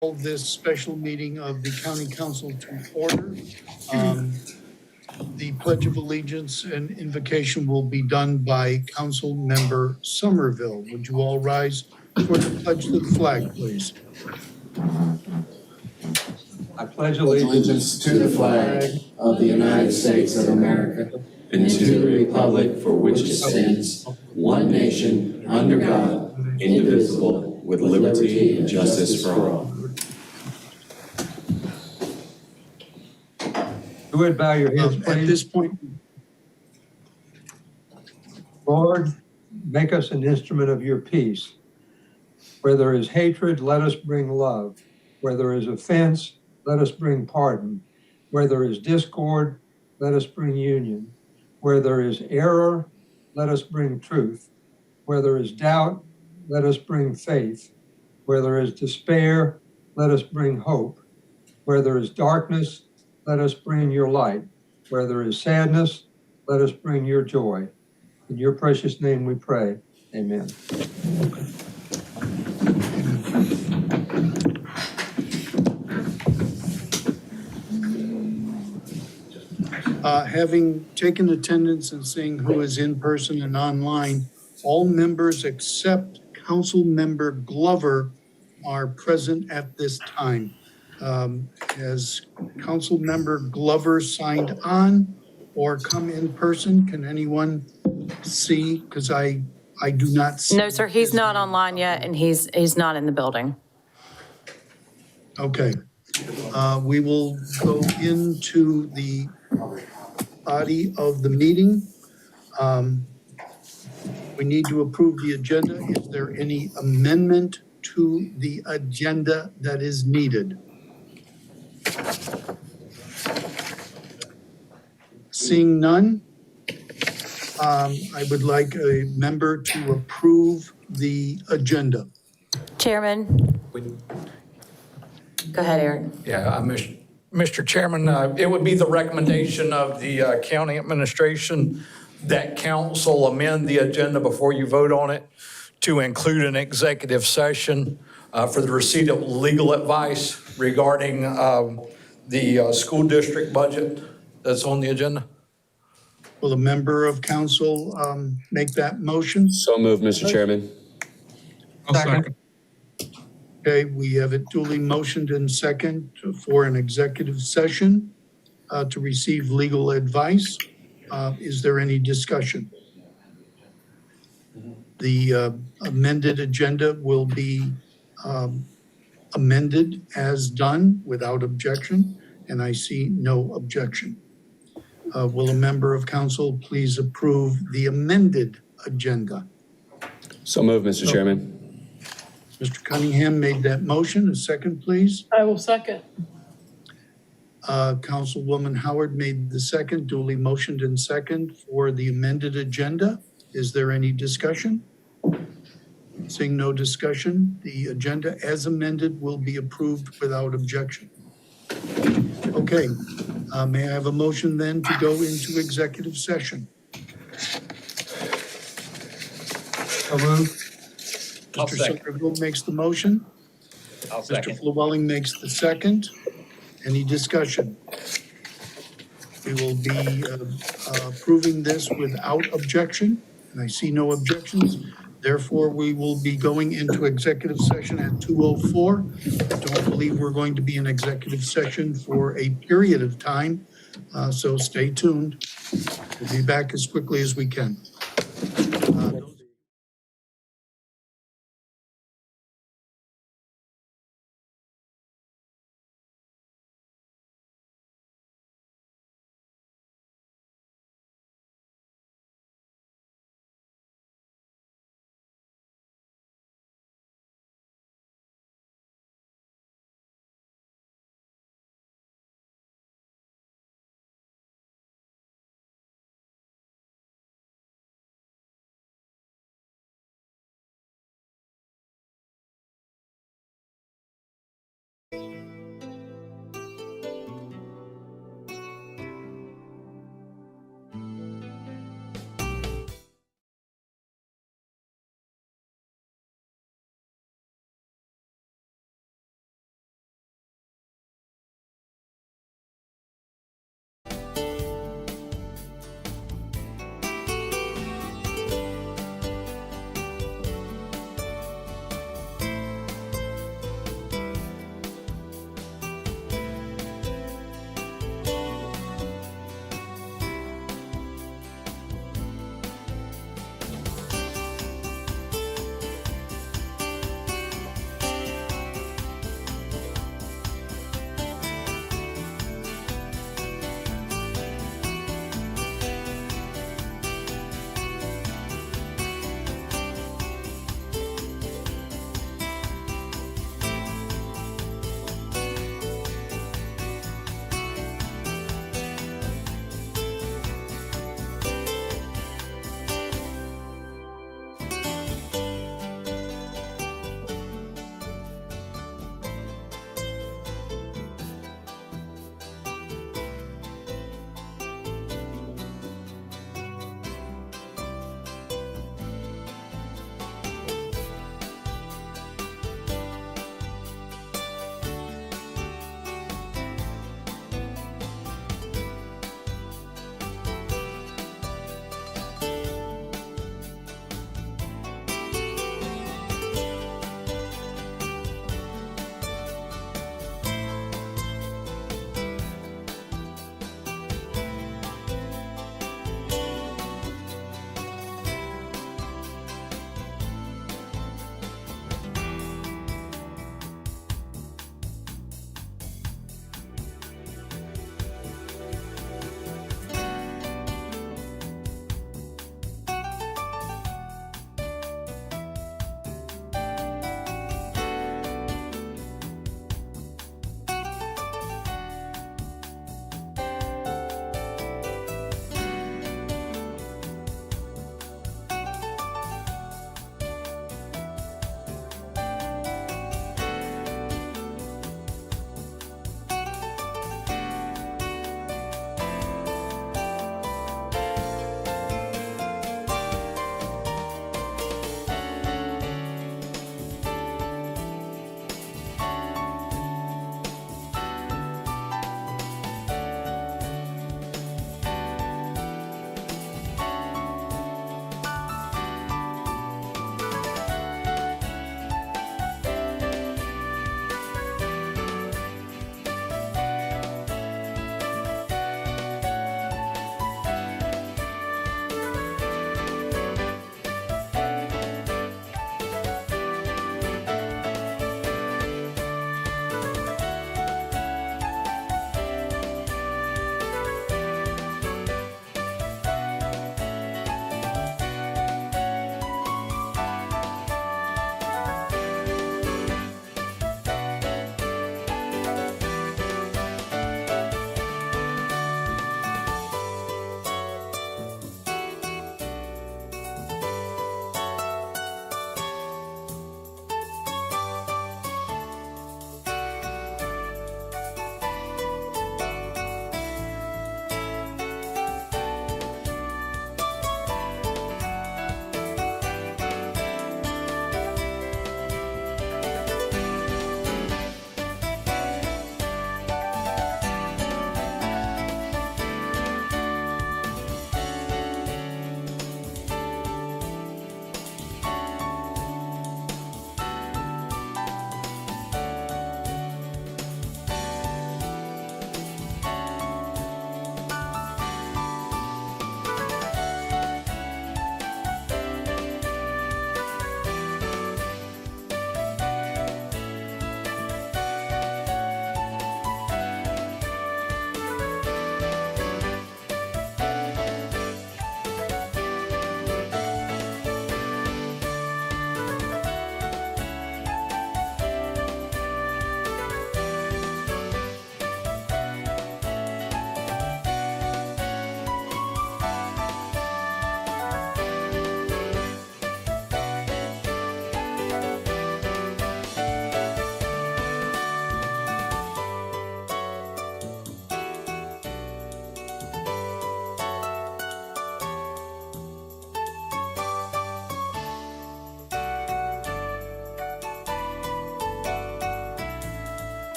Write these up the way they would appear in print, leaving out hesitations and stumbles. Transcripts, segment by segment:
call this special meeting of the County Council to order. The Pledge of Allegiance and invocation will be done by Council Member Somerville. Would you all rise for the pledge to the flag, please? I pledge allegiance to the flag of the United States of America and to the republic for which it stands, one nation, under God, indivisible, with liberty and justice for all. You would bow your heads, please. At this point, Lord, make us an instrument of your peace. Where there is hatred, let us bring love. Where there is offense, let us bring pardon. Where there is discord, let us bring union. Where there is error, let us bring truth. Where there is doubt, let us bring faith. Where there is despair, let us bring hope. Where there is darkness, let us bring your light. Where there is sadness, let us bring your joy. In your precious name we pray. Amen. Having taken attendance and seeing who is in person and online, all members except Council Member Glover are present at this time. Has Council Member Glover signed on or come in person? Can anyone see? Because I do not see. No, sir, he's not online yet, and he's not in the building. Okay. We will go into the body of the meeting. We need to approve the agenda. Is there any amendment to the agenda that is needed? Seeing none, I would like a member to approve the agenda. Chairman? Go ahead, Eric. Yeah, Mr. Chairman, it would be the recommendation of the county administration that council amend the agenda before you vote on it to include an executive session for the receipt of legal advice regarding the school district budget that's on the agenda. Will a member of council make that motion? So moved, Mr. Chairman. Second. Okay, we have it duly motioned and second for an executive session to receive legal advice. Is there any discussion? The amended agenda will be amended as done without objection, and I see no objection. Will a member of council please approve the amended agenda? So moved, Mr. Chairman. Mr. Cunningham made that motion. A second, please. I will second. Councilwoman Howard made the second, duly motioned and second for the amended agenda. Is there any discussion? Seeing no discussion, the agenda as amended will be approved without objection. Okay, may I have a motion then to go into executive session? So moved. Mr. Somerville makes the motion. I'll second. Mr. Flewelling makes the second. Any discussion? We will be approving this without objection, and I see no objections. Therefore, we will be going into executive session at 2:04. I don't believe we're going to be in executive session for a period of time, so stay tuned. We'll be back as quickly as we can.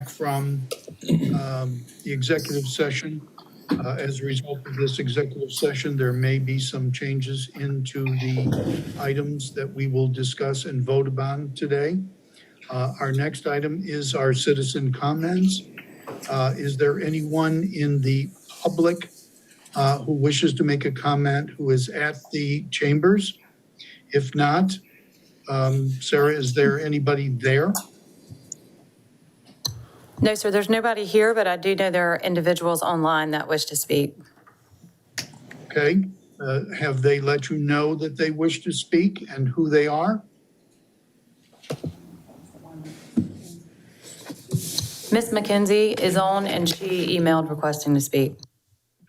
from the executive session. As a result of this executive session, there may be some changes into the items that we will discuss and vote upon today. Our next item is our citizen comments. Is there anyone in the public who wishes to make a comment who is at the chambers? If not, Sarah, is there anybody there? No, sir, there's nobody here, but I do know there are individuals online that wish to speak. Okay, have they let you know that they wish to speak and who they are? Ms. McKenzie is on and she emailed requesting to speak.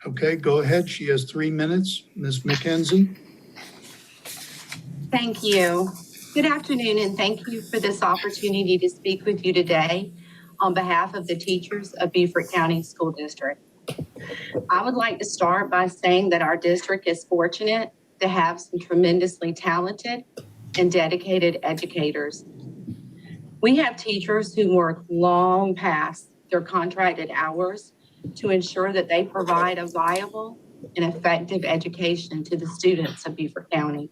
Okay, go ahead. She has 3 minutes. Ms. McKenzie? Thank you. Good afternoon, and thank you for this opportunity to speak with you today on behalf of the teachers of Beaufort County School District. I would like to start by saying that our district is fortunate to have some tremendously talented and dedicated educators. We have teachers who work long past their contracted hours to ensure that they provide a viable and effective education to the students of Beaufort County.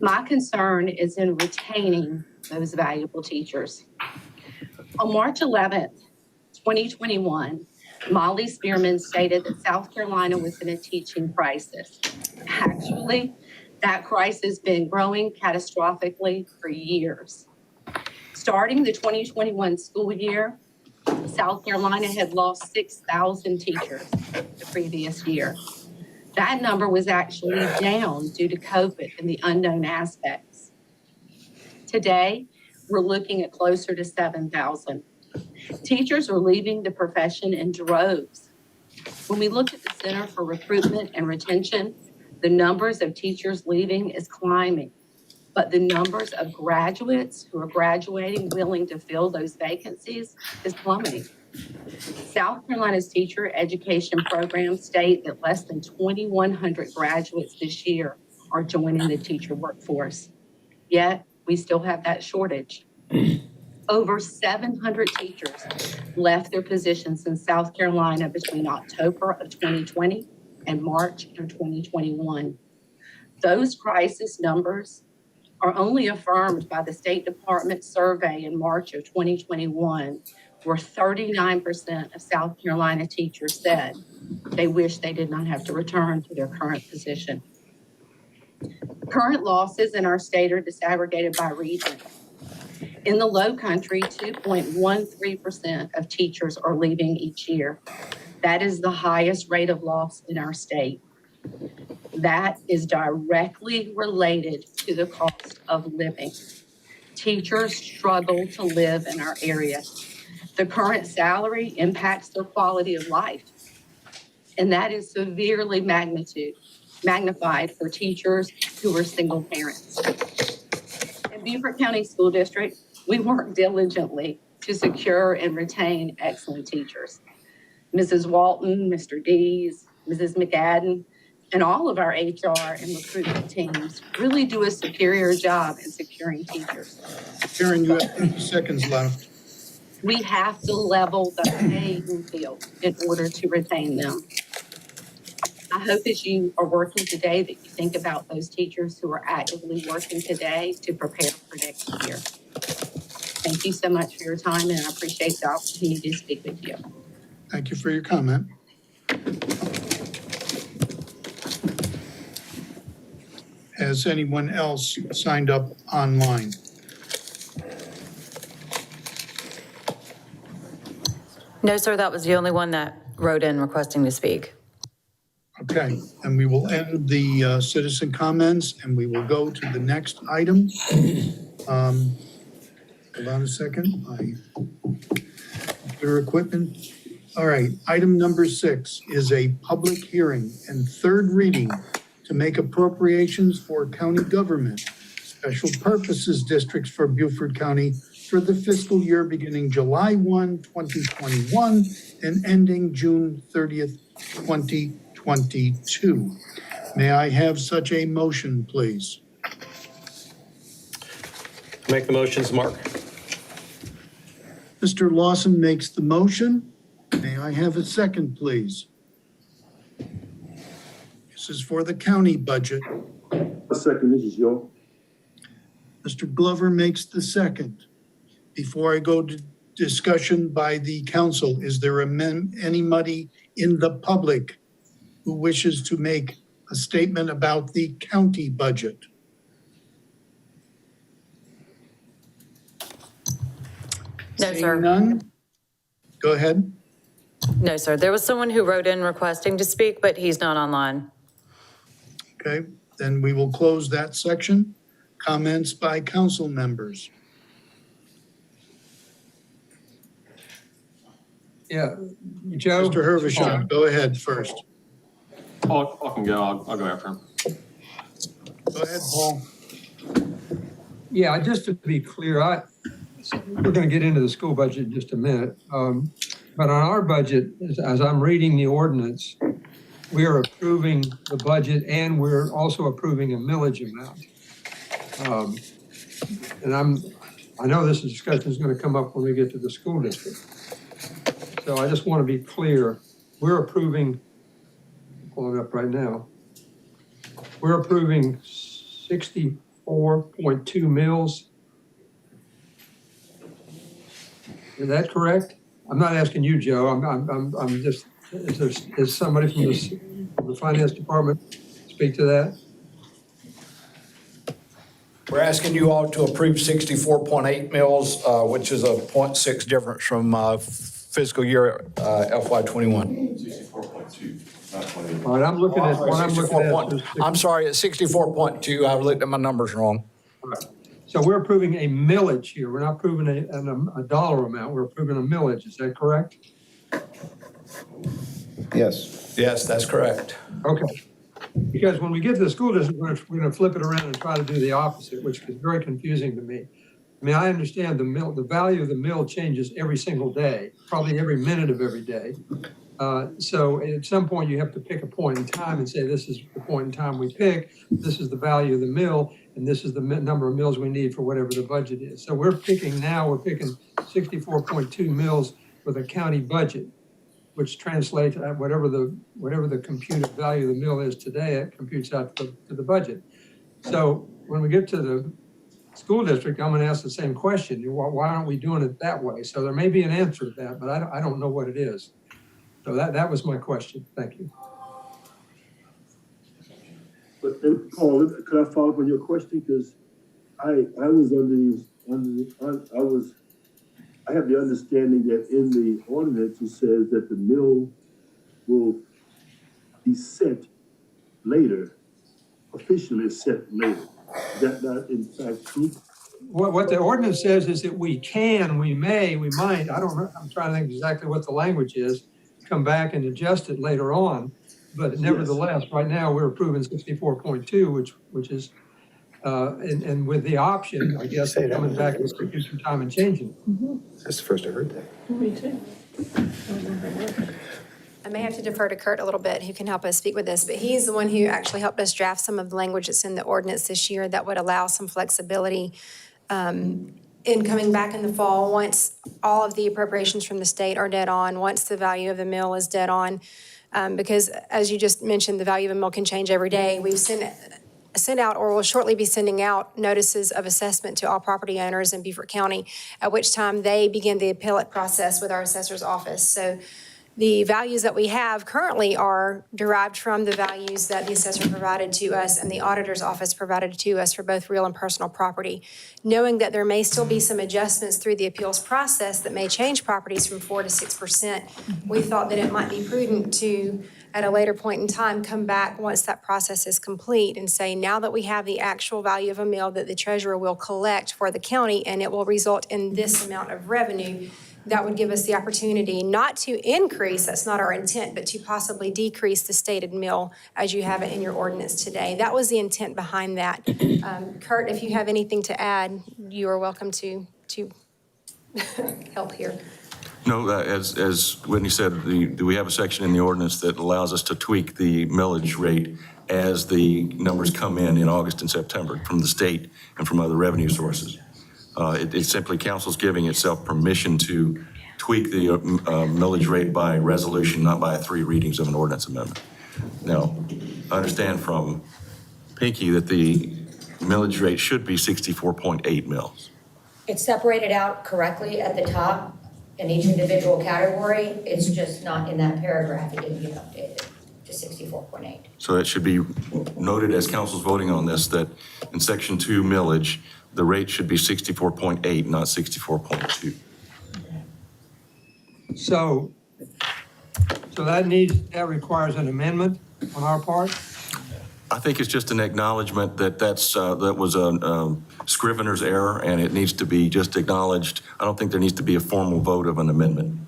My concern is in retaining those valuable teachers. On March 11th, 2021, Molly Spearman stated that South Carolina was in a teaching crisis. Actually, that crisis has been growing catastrophically for years. Starting the 2021 school year, South Carolina had lost 6,000 teachers the previous year. That number was actually down due to COVID and the unknown aspects. Today, we're looking at closer to 7,000. Teachers are leaving the profession in droves. When we look at the Center for Recruitment and Retention, the numbers of teachers leaving is climbing, but the numbers of graduates who are graduating willing to fill those vacancies is plummeting. South Carolina's teacher education programs state that less than 2,100 graduates this year are joining the teacher workforce. Yet, we still have that shortage. Over 700 teachers left their positions in South Carolina between October of 2020 and March of 2021. Those crisis numbers are only affirmed by the State Department survey in March of 2021, where 39% of South Carolina teachers said they wish they did not have to return to their current position. Current losses in our state are disaggregated by region. In the Low Country, 2.13% of teachers are leaving each year. That is the highest rate of loss in our state. That is directly related to the cost of living. Teachers struggle to live in our area. The current salary impacts their quality of life, and that is severely magnified for teachers who are single parents. In Beaufort County School District, we work diligently to secure and retain excellent teachers. Mrs. Walton, Mr. Dees, Mrs. McAdden, and all of our HR and recruitment teams really do a superior job in securing teachers. Karen, you have 30 seconds left. We have to level the playing field in order to retain them. I hope as you are working today that you think about those teachers who are actively working today to prepare for next year. Thank you so much for your time, and I appreciate the opportunity to speak with you. Thank you for your comment. Has anyone else signed up online? No, sir, that was the only one that wrote in requesting to speak. Okay, and we will end the citizen comments and we will go to the next item. Hold on a second. Computer equipment. All right, item number 6 is a public hearing and third reading to make appropriations for county government, special purposes districts for Beaufort County for the fiscal year beginning July 1, 2021 and ending June 30th, 2022. May I have such a motion, please? Make the motions, Mark. Mr. Lawson makes the motion. May I have a second, please? This is for the county budget. A second, this is Joe. Mr. Glover makes the second. Before I go to discussion by the council, is there anybody in the public who wishes to make a statement about the county budget? No, Seeing sir. none? Go ahead. No, sir. There was someone who wrote in requesting to speak, but he's not online. Okay, then we will close that section. Comments by council members. Yeah, Joe? Mr. Hervashon, go ahead first. Paul can go. I'll go after him. Go ahead, Paul. Yeah, just to be clear, we're going to get into the school budget in just a minute. But on our budget, as I'm reading the ordinance, we are approving the budget and we're also approving a millage amount. And I know this discussion is going to come up when we get to the school district. So I just want to be clear, we're approving, pulling it up right now, we're approving 64.2 mills. Is that correct? I'm not asking you, Joe. I'm just, is somebody from the finance department speak to that? We're asking you all to approve 64.8 mils, which is a 0.6 difference from fiscal year FY '21. 64.2, not 28. All right, I'm looking at, what I'm looking at. is I'm sorry, it's 64.2. I looked at my numbers wrong. So we're approving a millage here. We're not approving a dollar amount. We're approving a millage. Is that correct? Yes. Yes, that's correct. Okay. Because when we get to the school district, we're going to flip it around and try to do the opposite, which is very confusing to me. I mean, I understand the value of the mill changes every single day, probably every minute of every day. So at some point you have to pick a point in time and say, this is the point in time we pick, this is the value of the mill, and this is the number of mills we need for whatever the budget is. So we're picking 64.2 mills with a county budget, which translates at whatever the computed value of the mill is today, it computes out to the budget. So when we get to the school district, I'm going to ask the same question. Why aren't we doing it that way? So there may be an answer to that, but I don't know what it is. So that was my question. Thank you. But Paul, could I follow up on your question? Because I was I have the understanding that in the ordinance, it says that the mill will be set later, officially set later. Is that not in fact true? What the ordinance says is that we can, we may, we might, I don't know, I'm trying to think exactly what the language is, come back and adjust it later on. But nevertheless, right now, we're approving 64.2, which is, and with the option, I guess, of coming back and taking some time and changing it. That's the first I heard that. Me too. I may have to defer to Kurt a little bit, who can help us speak with this, but he's the one who actually helped us draft some of the language that's in the ordinance this year that would allow some flexibility in coming back in the fall, once all of the appropriations from the state are dead on, once the value of the mill is dead on. Because as you just mentioned, the value of a mill can change every day. We've sent out, or will shortly be sending out, notices of assessment to all property owners in Beaufort County, at which time they begin the appellate process with our assessor's office. So the values that we have currently are derived from the values that the assessor provided to us and the auditor's office provided to us for both real and personal property. Knowing that there may still be some adjustments through the appeals process that may change properties from 4 to 6%, we thought that it might be prudent to, at a later point in time, come back once that process is complete and say, now that we have the actual value of a mill that the treasurer will collect for the county and it will result in this amount of revenue, that would give us the opportunity not to increase, that's not our intent, but to possibly decrease the stated mill as you have it in your ordinance today. That was the intent behind that. Kurt, if you have anything to add, you are welcome to help here. No, as Whitney said, do we have a section in the ordinance that allows us to tweak the millage rate as the numbers come in August and September from the state and from other revenue sources? It's simply council's giving itself permission to tweak the millage rate by resolution, not by 3 readings of an ordinance amendment. Now, I understand from Pinky that the millage rate should be 64.8 mils. It's separated out correctly at the top in each individual category. It's just not in that paragraph. It didn't get updated to 64.8. So it should be noted as council's voting on this, that in section 2 millage, the rate should be 64.8, not 64.2. So that requires an amendment on our part? I think it's just an acknowledgement that that was a scrivener's error, and it needs to be just acknowledged. I don't think there needs to be a formal vote of an amendment.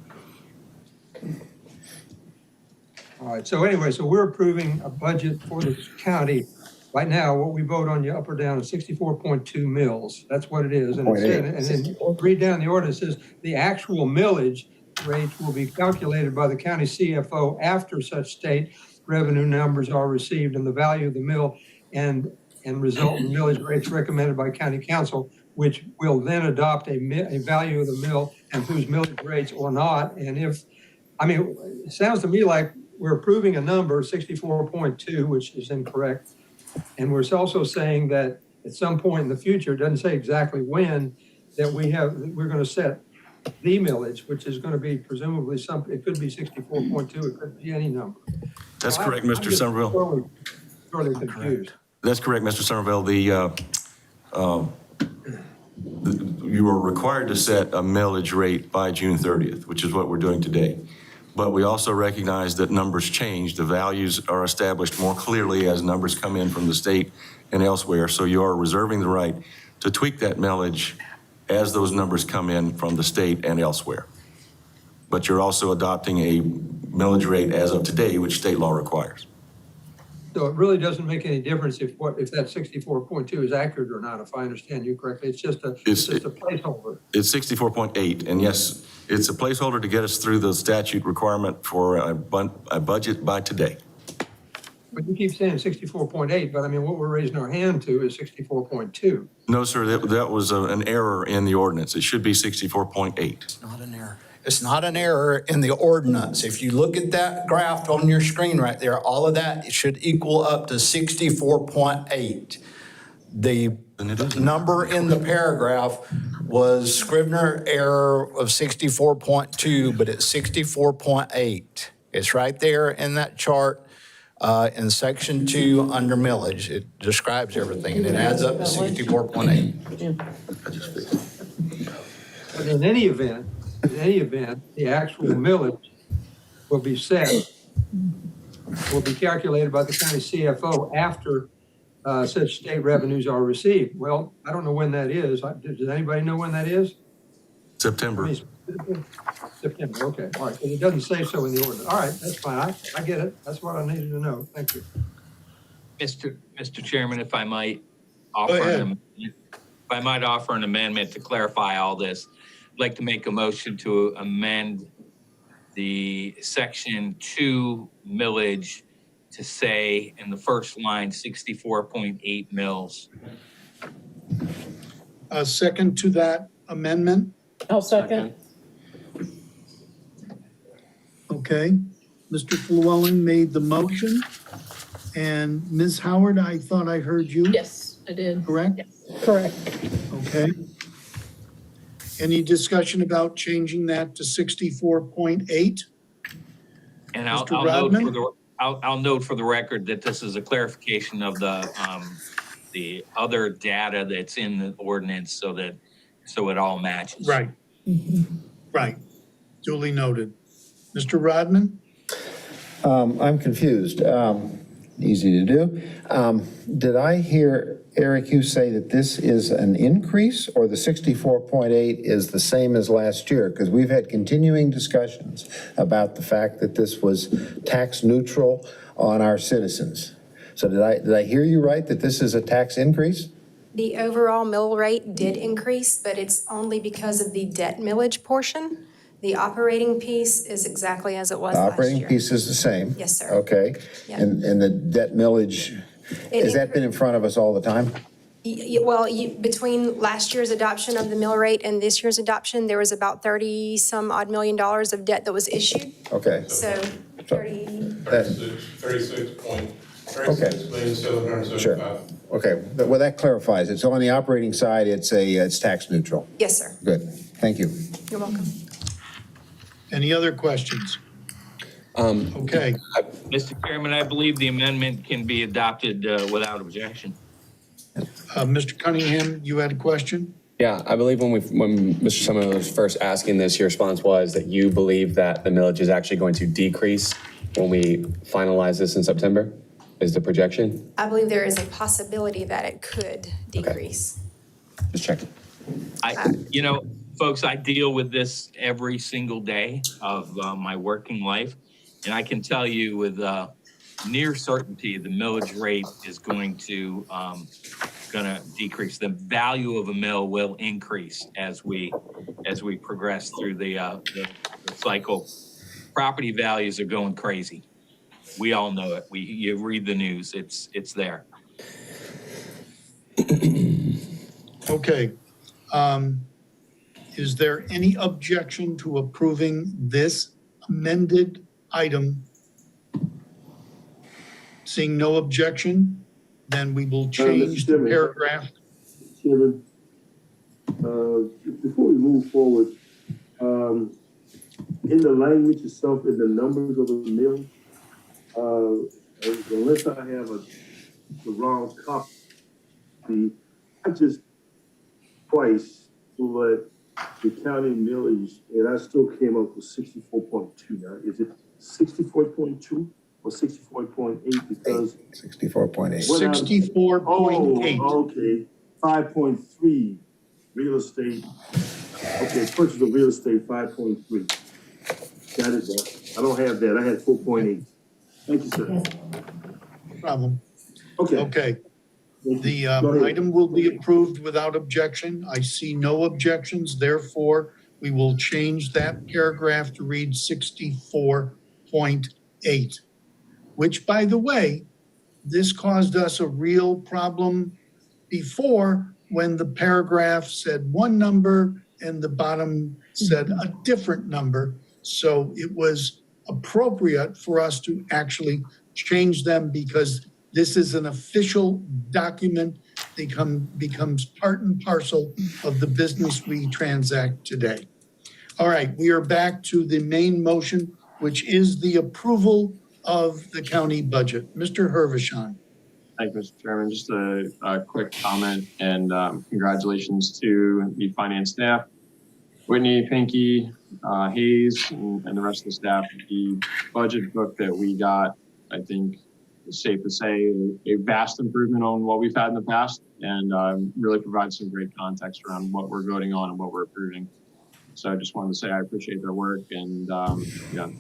All right, so anyway, so we're approving a budget for the county. Right now, what we vote on, you up or down, is 64.2 mils. That's what it is. And it said, and then read down the ordinance, it says the actual millage rates will be calculated by the county CFO after such state revenue numbers are received and the value of the mill and result in millage rates recommended by county council, which will then adopt a value of the mill and whose millage rates or not. And it sounds to me like we're approving a number, 64.2, which is incorrect. And we're also saying that at some point in the future, it doesn't say exactly when, that we're going to set the millage, which is going to be presumably it could be 64.2, it could be any number. That's correct, Mr. Somerville. Totally confused. That's correct, Mr. Somerville. You are required to set a millage rate by June 30th, which is what we're doing today. But we also recognize that numbers change. The values are established more clearly as numbers come in from the state and elsewhere. So you are reserving the right to tweak that millage as those numbers come in from the state and elsewhere. But you're also adopting a millage rate as of today, which state law requires. So it really doesn't make any difference if that 64.2 is accurate or not, if I understand you correctly. It's just a placeholder. It's 64.8, and yes, it's a placeholder to get us through the statute requirement for a budget by today. But you keep saying 64.8, but I mean, what we're raising our hand to is 64.2. No, sir, that was an error in the ordinance. It should be 64.8. It's not an error. It's not an error in the ordinance. If you look at that graph on your screen right there, all of that, it should equal up to 64.8. The number in the paragraph was Scrivener error of 64.2, but it's 64.8. It's right there in that chart in section 2 under millage. It describes everything, and it adds up to 64.8. But in any event, the actual millage will be calculated by the county CFO after such state revenues are received. Well, I don't know when that is. Does anybody know when that is? September. September, okay, all right, because it doesn't say so in the ordinance. All right, that's fine, I get it, that's what I needed to know, thank you. Mr. Chairman, if I might Go ahead. offer an amendment to clarify all this, I'd like to make a motion to amend the section 2 millage to say in the first line 64.8 mils. A second to that amendment? I'll second. Okay. Mr. Llewellyn made the motion. And Ms. Howard, I thought I heard you. Yes, I did. Correct? Correct. Okay. Any discussion about changing that to 64.8? And Mr. Rodman? I'll note for the record that this is a clarification of the other data that's in the ordinance so it all matches. Right. Right. Duly noted. Mr. Rodman? I'm confused. Easy to do. Did I hear, Eric, you say that this is an increase or the 64.8 is the same as last year? Because we've had continuing discussions about the fact that this was tax neutral on our citizens. So did I hear you right that this is a tax increase? The overall mill rate did increase, but it's only because of the debt millage portion. The operating piece is exactly as it was The last year. operating piece is the same? Yes, sir. Okay. Yeah. And the debt millage, has that been in front of us all the time? Between last year's adoption of the mill rate and this year's adoption, there was about 30-some odd $million of debt that was issued. Okay. So 30, That- 36,775. Sure. Okay, well, that clarifies it. So on the operating side, it's tax neutral. yes, sir. Good, thank you. You're welcome. Any other questions? Okay, Mr. Chairman, I believe the amendment can be adopted without objection. Mr. Cunningham, you had a question? Yeah, I believe when Mr. Summerall was first asking this, your response was that you believe that the millage is actually going to decrease when we finalize this in September, is the projection? I believe there is a possibility that it could decrease. Just checking. Folks, I deal with this every single day of my working life. And I can tell you with near certainty, the millage rate is going to decrease. The value of a mill will increase as we progress through the cycle. Property values are going crazy. We all know it. You read the news. It's there. Okay. Is there any objection to approving this amended item? Seeing no objection, then we will change the paragraph. Chairman, before we move forward, in the language itself, in the numbers of the mill, unless I have the wrong copy, I just twice let the county millage, and I still came up with 64.2. Now, is it 64.2 or 64.8? Because 64.8. 64.8. Oh, okay. 5.3 real estate. Okay, purchase of real estate 5.3. Got it. I don't have that. I had 4.8. Thank you, sir. No problem. Okay. Okay. The Go ahead. item will be approved without objection. I see no objections. Therefore, we will change that paragraph to read 64.8, which, by the way, this caused us a real problem before when the paragraph said one number and the bottom said a different number. So it was appropriate for us to actually change them because this is an official document, becomes part and parcel of the business we transact today. All right, we are back to the main motion, which is the approval of the county budget. Mr. Hervishon. Thank you, Mr. Chairman. Just a quick comment and congratulations to the finance staff, Whitney, Pinky, Hayes, and the rest of the staff. The budget book that we got, I think, it's safe to say a vast improvement on what we've had in the past, and really provides some great context around what we're voting on and what we're approving. So I just wanted to say I appreciate their work and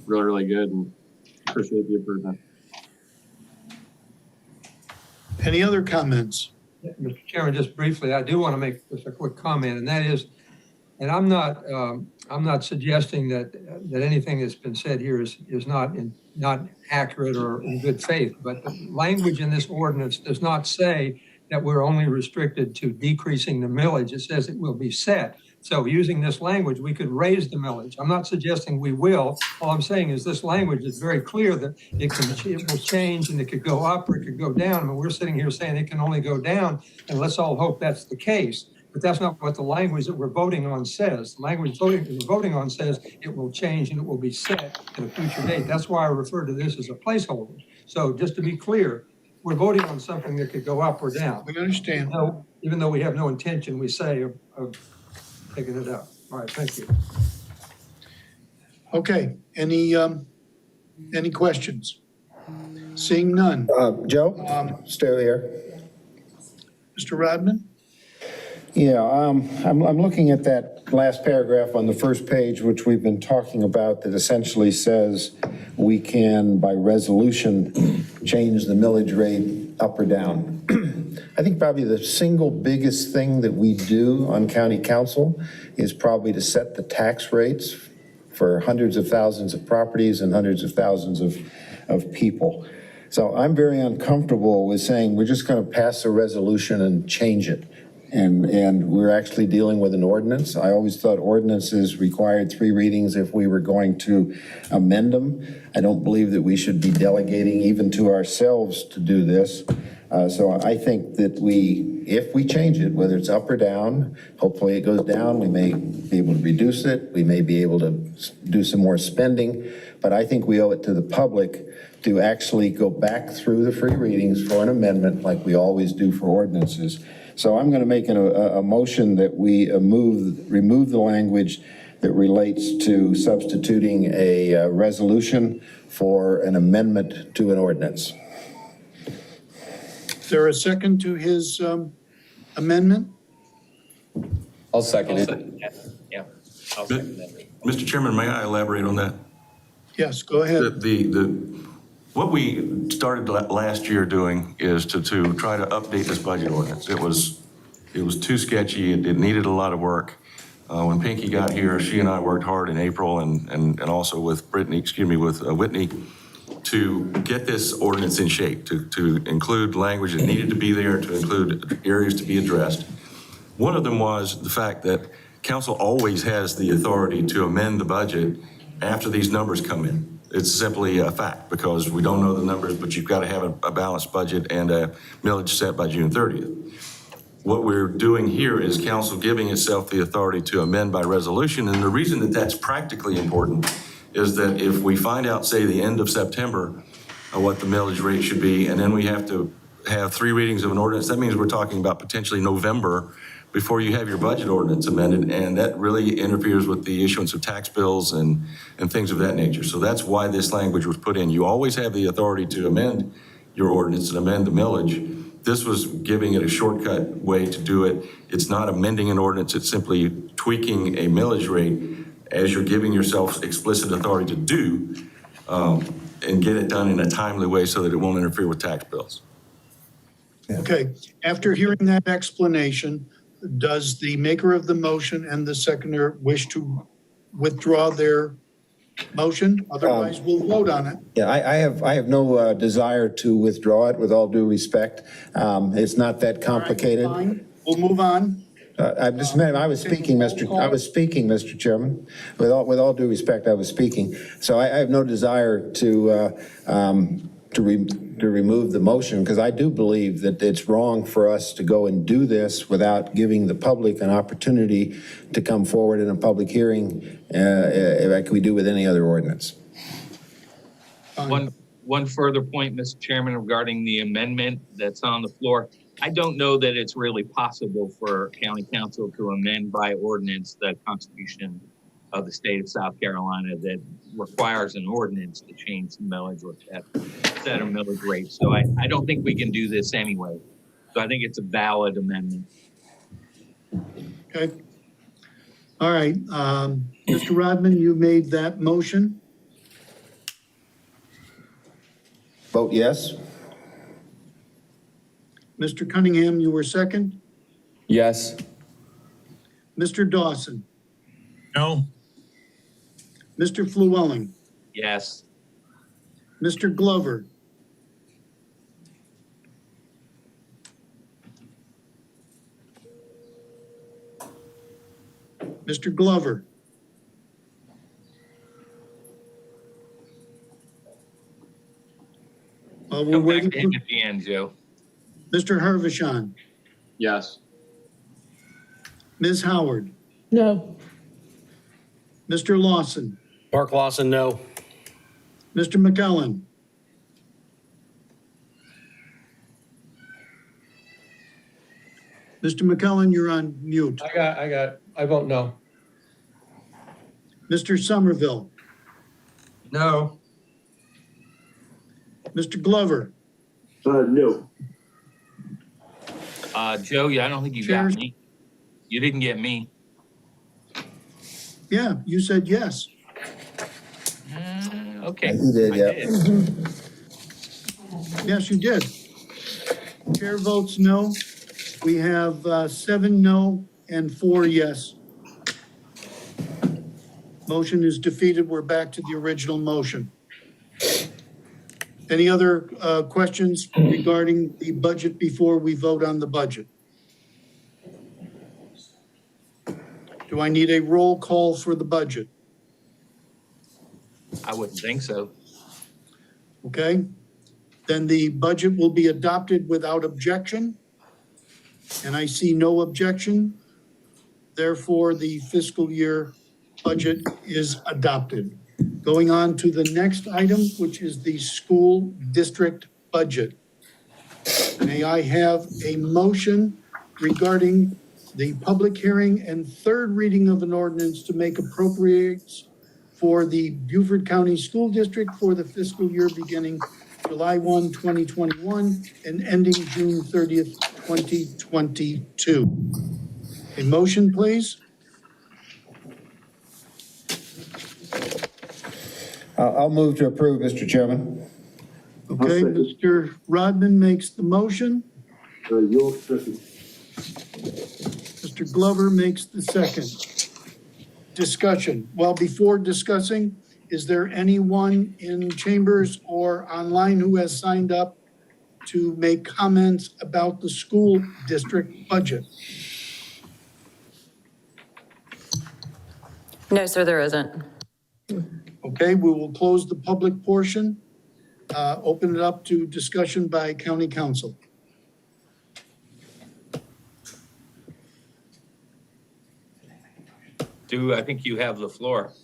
really, really good, and appreciate the improvement. Any other comments? Mr. Chairman, just briefly, I do want to make just a quick comment, and that is, and I'm not suggesting that anything that's been said here is not accurate or in good faith, but the language in this ordinance does not say that we're only restricted to decreasing the millage. It says it will be set. So using this language, we could raise the millage. I'm not suggesting we will. All I'm saying is this language is very clear that it will change and it could go up or it could go down. I mean, we're sitting here saying it can only go down, and let's all hope that's the case. But that's not what the language that we're voting on says. The language we're voting on says it will change and it will be set at a future date. That's why I refer to this as a placeholder. So just to be clear, we're voting on something that could go up or down. We understand. Even though we have no intention, we say, of taking it up. All right, thank you. Okay, any questions? Seeing none. Joe, still here. Mr. Rodman? Yeah, I'm looking at that last paragraph on the first page, which we've been talking about, that essentially says we can, by resolution, change the millage rate up or down. I think probably the single biggest thing that we do on county council is probably to set the tax rates for hundreds of thousands of properties and hundreds of thousands of people. So I'm very uncomfortable with saying we're just going to pass a resolution and change it. And we're actually dealing with an ordinance. I always thought ordinances required 3 readings if we were going to amend them. I don't believe that we should be delegating even to ourselves to do this. So I think that if we change it, whether it's up or down, hopefully it goes down, we may be able to reduce it, we may be able to do some more spending, but I think we owe it to the public to actually go back through the 3 readings for an amendment like we always do for ordinances. So I'm going to make a motion that we remove the language that relates to substituting a resolution for an amendment to an ordinance. Is there a second to his amendment? I'll second it. Yeah, I'll second that. Mr. Chairman, may I elaborate on that? Yes, go ahead. What we started last year doing is to try to update this budget ordinance. It was too sketchy. It needed a lot of work. When Pinky got here, she and I worked hard in April and also with Whitney to get this ordinance in shape, to include language that needed to be there, to include areas to be addressed. One of them was the fact that council always has the authority to amend the budget after these numbers come in. It's simply a fact because we don't know the numbers, but you've got to have a balanced budget and a millage set by June 30th. What we're doing here is council giving itself the authority to amend by resolution. And the reason that that's practically important is that if we find out, say, the end of September, what the millage rate should be, and then we have to have 3 readings of an ordinance, that means we're talking about potentially November before you have your budget ordinance amended, and that really interferes with the issuance of tax bills and things of that nature. So that's why this language was put in. You always have the authority to amend your ordinance and amend the millage. This was giving it a shortcut way to do it. It's not amending an ordinance, it's simply tweaking a millage rate as you're giving yourself explicit authority to do, and get it done in a timely way so that it won't interfere with tax bills. Okay, after hearing that explanation, does the maker of the motion and the seconder wish to withdraw their motion? Otherwise, we'll vote on it. Yeah, I have no desire to withdraw it, with all due respect. It's not that complicated. Fine, we'll move on. I was speaking, Mr. Chairman. With all due respect, I was speaking. So I have no desire to remove the motion, because I do believe that it's wrong for us to go and do this without giving the public an opportunity to come forward in a public hearing, like we do with any other ordinance. One further point, Mr. Chairman, regarding the amendment that's on the floor. I don't know that it's really possible for county council to amend by ordinance the Constitution of the state of South Carolina that requires an ordinance to change the millage or set a millage rate. So I don't think we can do this anyway. So I think it's a valid amendment. Okay. All right, Mr. Rodman, you made that motion. Vote yes? Mr. Cunningham, you were second. Yes. Mr. Dawson, No. Mr. Flewelling, Yes. Mr. Glover, Mr. Glover, we're Come back waiting to him for at the end, Joe. Mr. Hervishon, Yes. Ms. Howard, No. Mr. Lawson, Mark Lawson, no. Mr. McKellen, Mr. McKellen, you're on mute. I vote no. Mr. Somerville, No. Mr. Glover, No. Joe, I don't think you got Chairs- me. You didn't get me. yeah, you said yes. Okay. You did, I yeah. did. Yes, you did. Chair votes no. We have 7 no and 4 yes. Motion is defeated. We're back to the original motion. Any other questions regarding the budget before we vote on the budget? Do I need a roll call for the budget? I wouldn't think so. Okay, then the budget will be adopted without objection. And I see no objection. Therefore, the fiscal year budget is adopted. Going on to the next item, which is the school district budget. May I have a motion regarding the public hearing and third reading of an ordinance to make appropriates for the Beaufort County School District for the fiscal year beginning July 1, 2021 and ending June 30th, 2022. A motion, please? I'll move to approve, Mr. Chairman. Okay, Mr. Rodman makes the motion. York second. Mr. Glover makes the second. Discussion. Well, before discussing, is there anyone in chambers or online who has signed up to make comments about the school district budget? No, sir, there isn't. Okay, we will close the public portion, open it up to discussion by county council. I think you have the floor.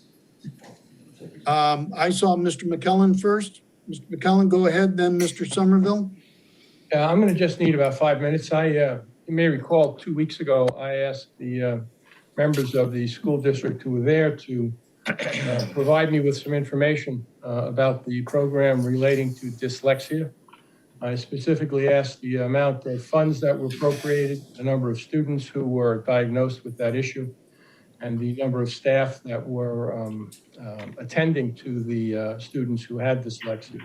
I saw Mr. McKellen first. Mr. McKellen, go ahead, then Mr. Somerville. Yeah, I'm going to just need about 5 minutes. You may recall 2 weeks ago, I asked the members of the school district who were there to provide me with some information about the program relating to dyslexia. I specifically asked the amount of funds that were appropriated, the number of students who were diagnosed with that issue, and the number of staff that were attending to the students who had dyslexia.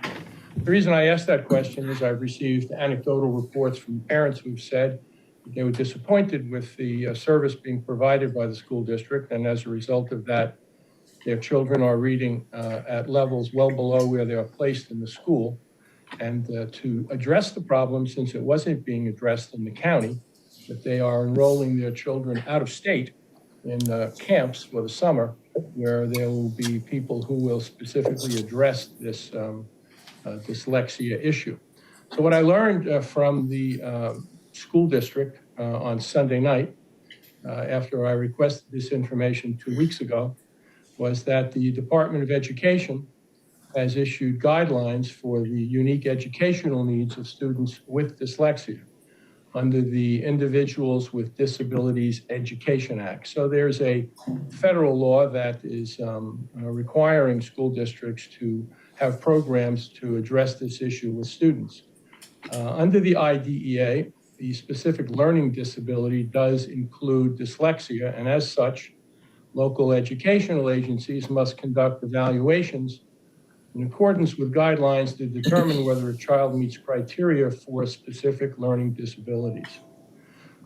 The reason I asked that question is I've received anecdotal reports from parents who've said that they were disappointed with the service being provided by the school district, and as a result of that, their children are reading at levels well below where they are placed in the school. And to address the problem, since it wasn't being addressed in the county, that they are enrolling their children out of state in camps for the summer, where there will be people who will specifically address this dyslexia issue. So what I learned from the school district on Sunday night, after I requested this information 2 weeks ago, was that the Department of Education has issued guidelines for the unique educational needs of students with dyslexia under the Individuals with Disabilities Education Act. So there's a federal law that is requiring school districts to have programs to address this issue with students. Under the IDEA, the specific learning disability does include dyslexia, and as such, local educational agencies must conduct evaluations in accordance with guidelines to determine whether a child meets criteria for specific learning disabilities.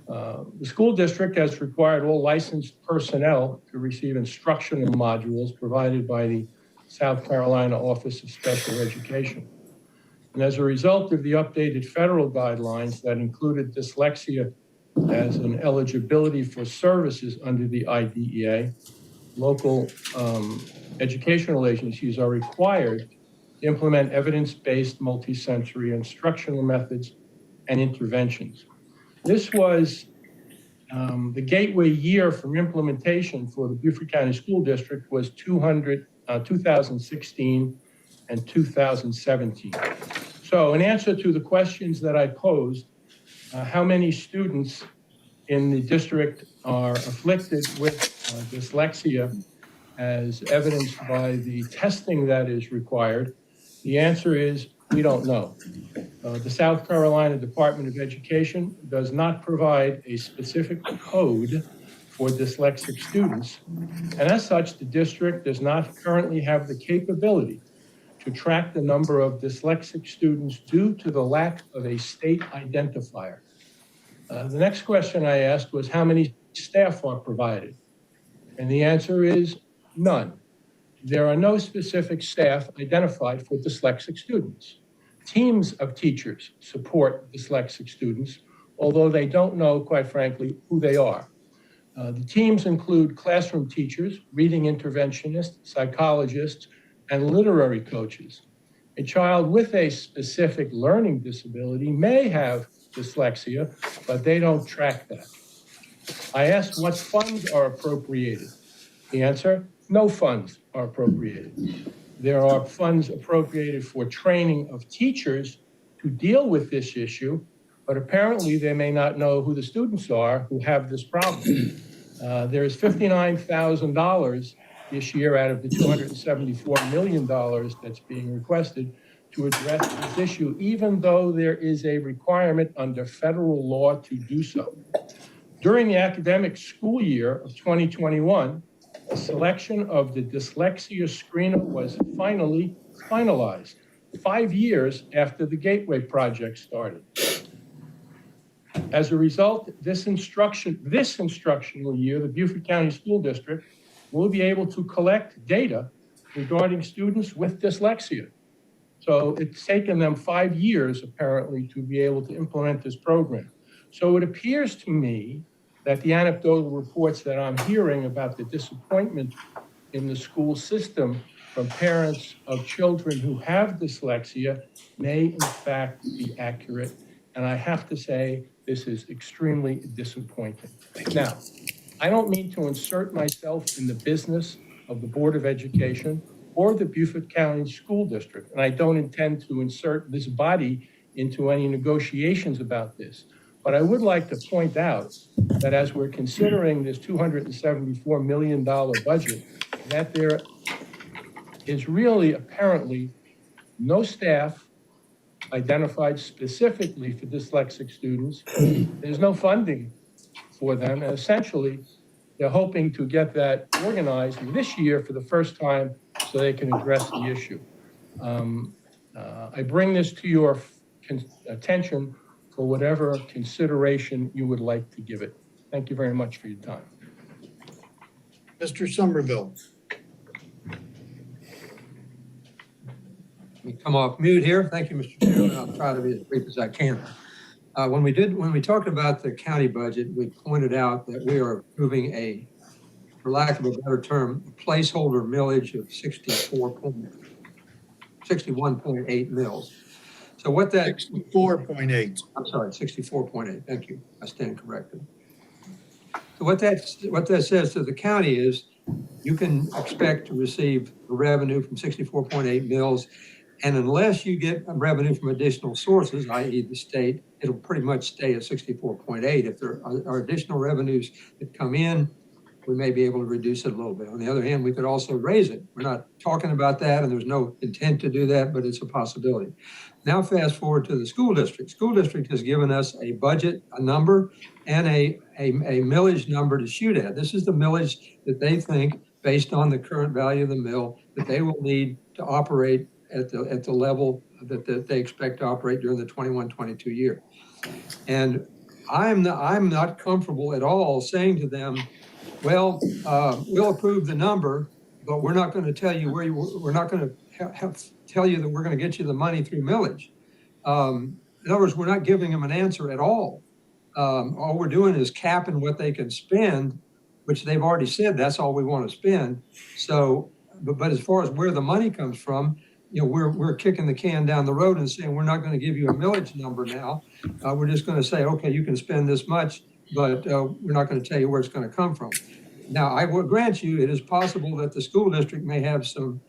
The school district has required all licensed personnel to receive instructional modules provided by the South Carolina Office of Special Education. And as a result of the updated federal guidelines that included dyslexia as an eligibility for services under the IDEA, local educational agencies are required to implement evidence-based multisensory instructional methods and interventions. This was the gateway year from implementation for the Beaufort County School District was 2016 and 2017. So in answer to the questions that I posed, how many students in the district are afflicted with dyslexia as evidenced by the testing that is required, the answer is we don't know. The South Carolina Department of Education does not provide a specific code for dyslexic students, and as such, the district does not currently have the capability to track the number of dyslexic students due to the lack of a state identifier. The next question I asked was how many staff are provided? And the answer is none. There are no specific staff identified for dyslexic students. teams of teachers support dyslexic students, although they don't know, quite frankly, who they are. The teams include classroom teachers, reading interventionists, psychologists, and literary coaches. A child with a specific learning disability may have dyslexia, but they don't track that. I asked what funds are appropriated. The answer, no funds are appropriated. There are funds appropriated for training of teachers to deal with this issue, but apparently they may not know who the students are who have this problem. There is $59,000 this year out of the $274 million that's being requested to address this issue, even though there is a requirement under federal law to do so. During the academic school year of 2021, a selection of the dyslexia screener was finally finalized, 5 years after the Gateway project started. As a result, this instructional year, the Beaufort County School District will be able to collect data regarding students with dyslexia. So it's taken them 5 years, apparently, to be able to implement this program. So it appears to me that the anecdotal reports that I'm hearing about the disappointment in the school system from parents of children who have dyslexia may in fact be accurate. And I have to say, this is extremely disappointing. Now, I don't mean to insert myself in the business of the Board of Education or the Beaufort County School District, and I don't intend to insert this body into any negotiations about this. But I would like to point out that as we're considering this $274 million budget, that there is really apparently no staff identified specifically for dyslexic students. There's no funding for them. And essentially, they're hoping to get that organized this year for the first time so they can address the issue. I bring this to your attention for whatever consideration you would like to give it. Thank you very much for your time. Mr. Somerville. Let me come off mute here. Thank you, Mr. Chairman. I'll try to be as brief as I can. When we talked about the county budget, we pointed out that we are approving a, for lack of a better term, a placeholder millage of 61.8 mils. So what that 64.8. I'm sorry, 64.8. Thank you. I stand corrected. So what that says to the county is you can expect to receive revenue from 64.8 mils. And unless you get revenue from additional sources, i.e. the state, it'll pretty much stay at 64.8. If there are additional revenues that come in, we may be able to reduce it a little bit. On the other hand, we could also raise it. We're not talking about that, and there's no intent to do that, but it's a possibility. Now fast forward to the school district. School district has given us a budget, a number, and a millage number to shoot at. This is the millage that they think, based on the current value of the mill, that they will need to operate at the level that they expect to operate during the 21-22 year. And I'm not comfortable at all saying to them, well, we'll approve the number, but we're not going to tell you we're not going to tell you that we're going to get you the money through millage. In other words, we're not giving them an answer at all. All we're doing is capping what they can spend, which they've already said that's all we want to spend. So, but as far as where the money comes from, you know, we're kicking the can down the road and saying we're not going to give you a millage number now. We're just going to say, okay, you can spend this much, but we're not going to tell you where it's going to come from. Now, I will grant you, it is possible that the school district may have some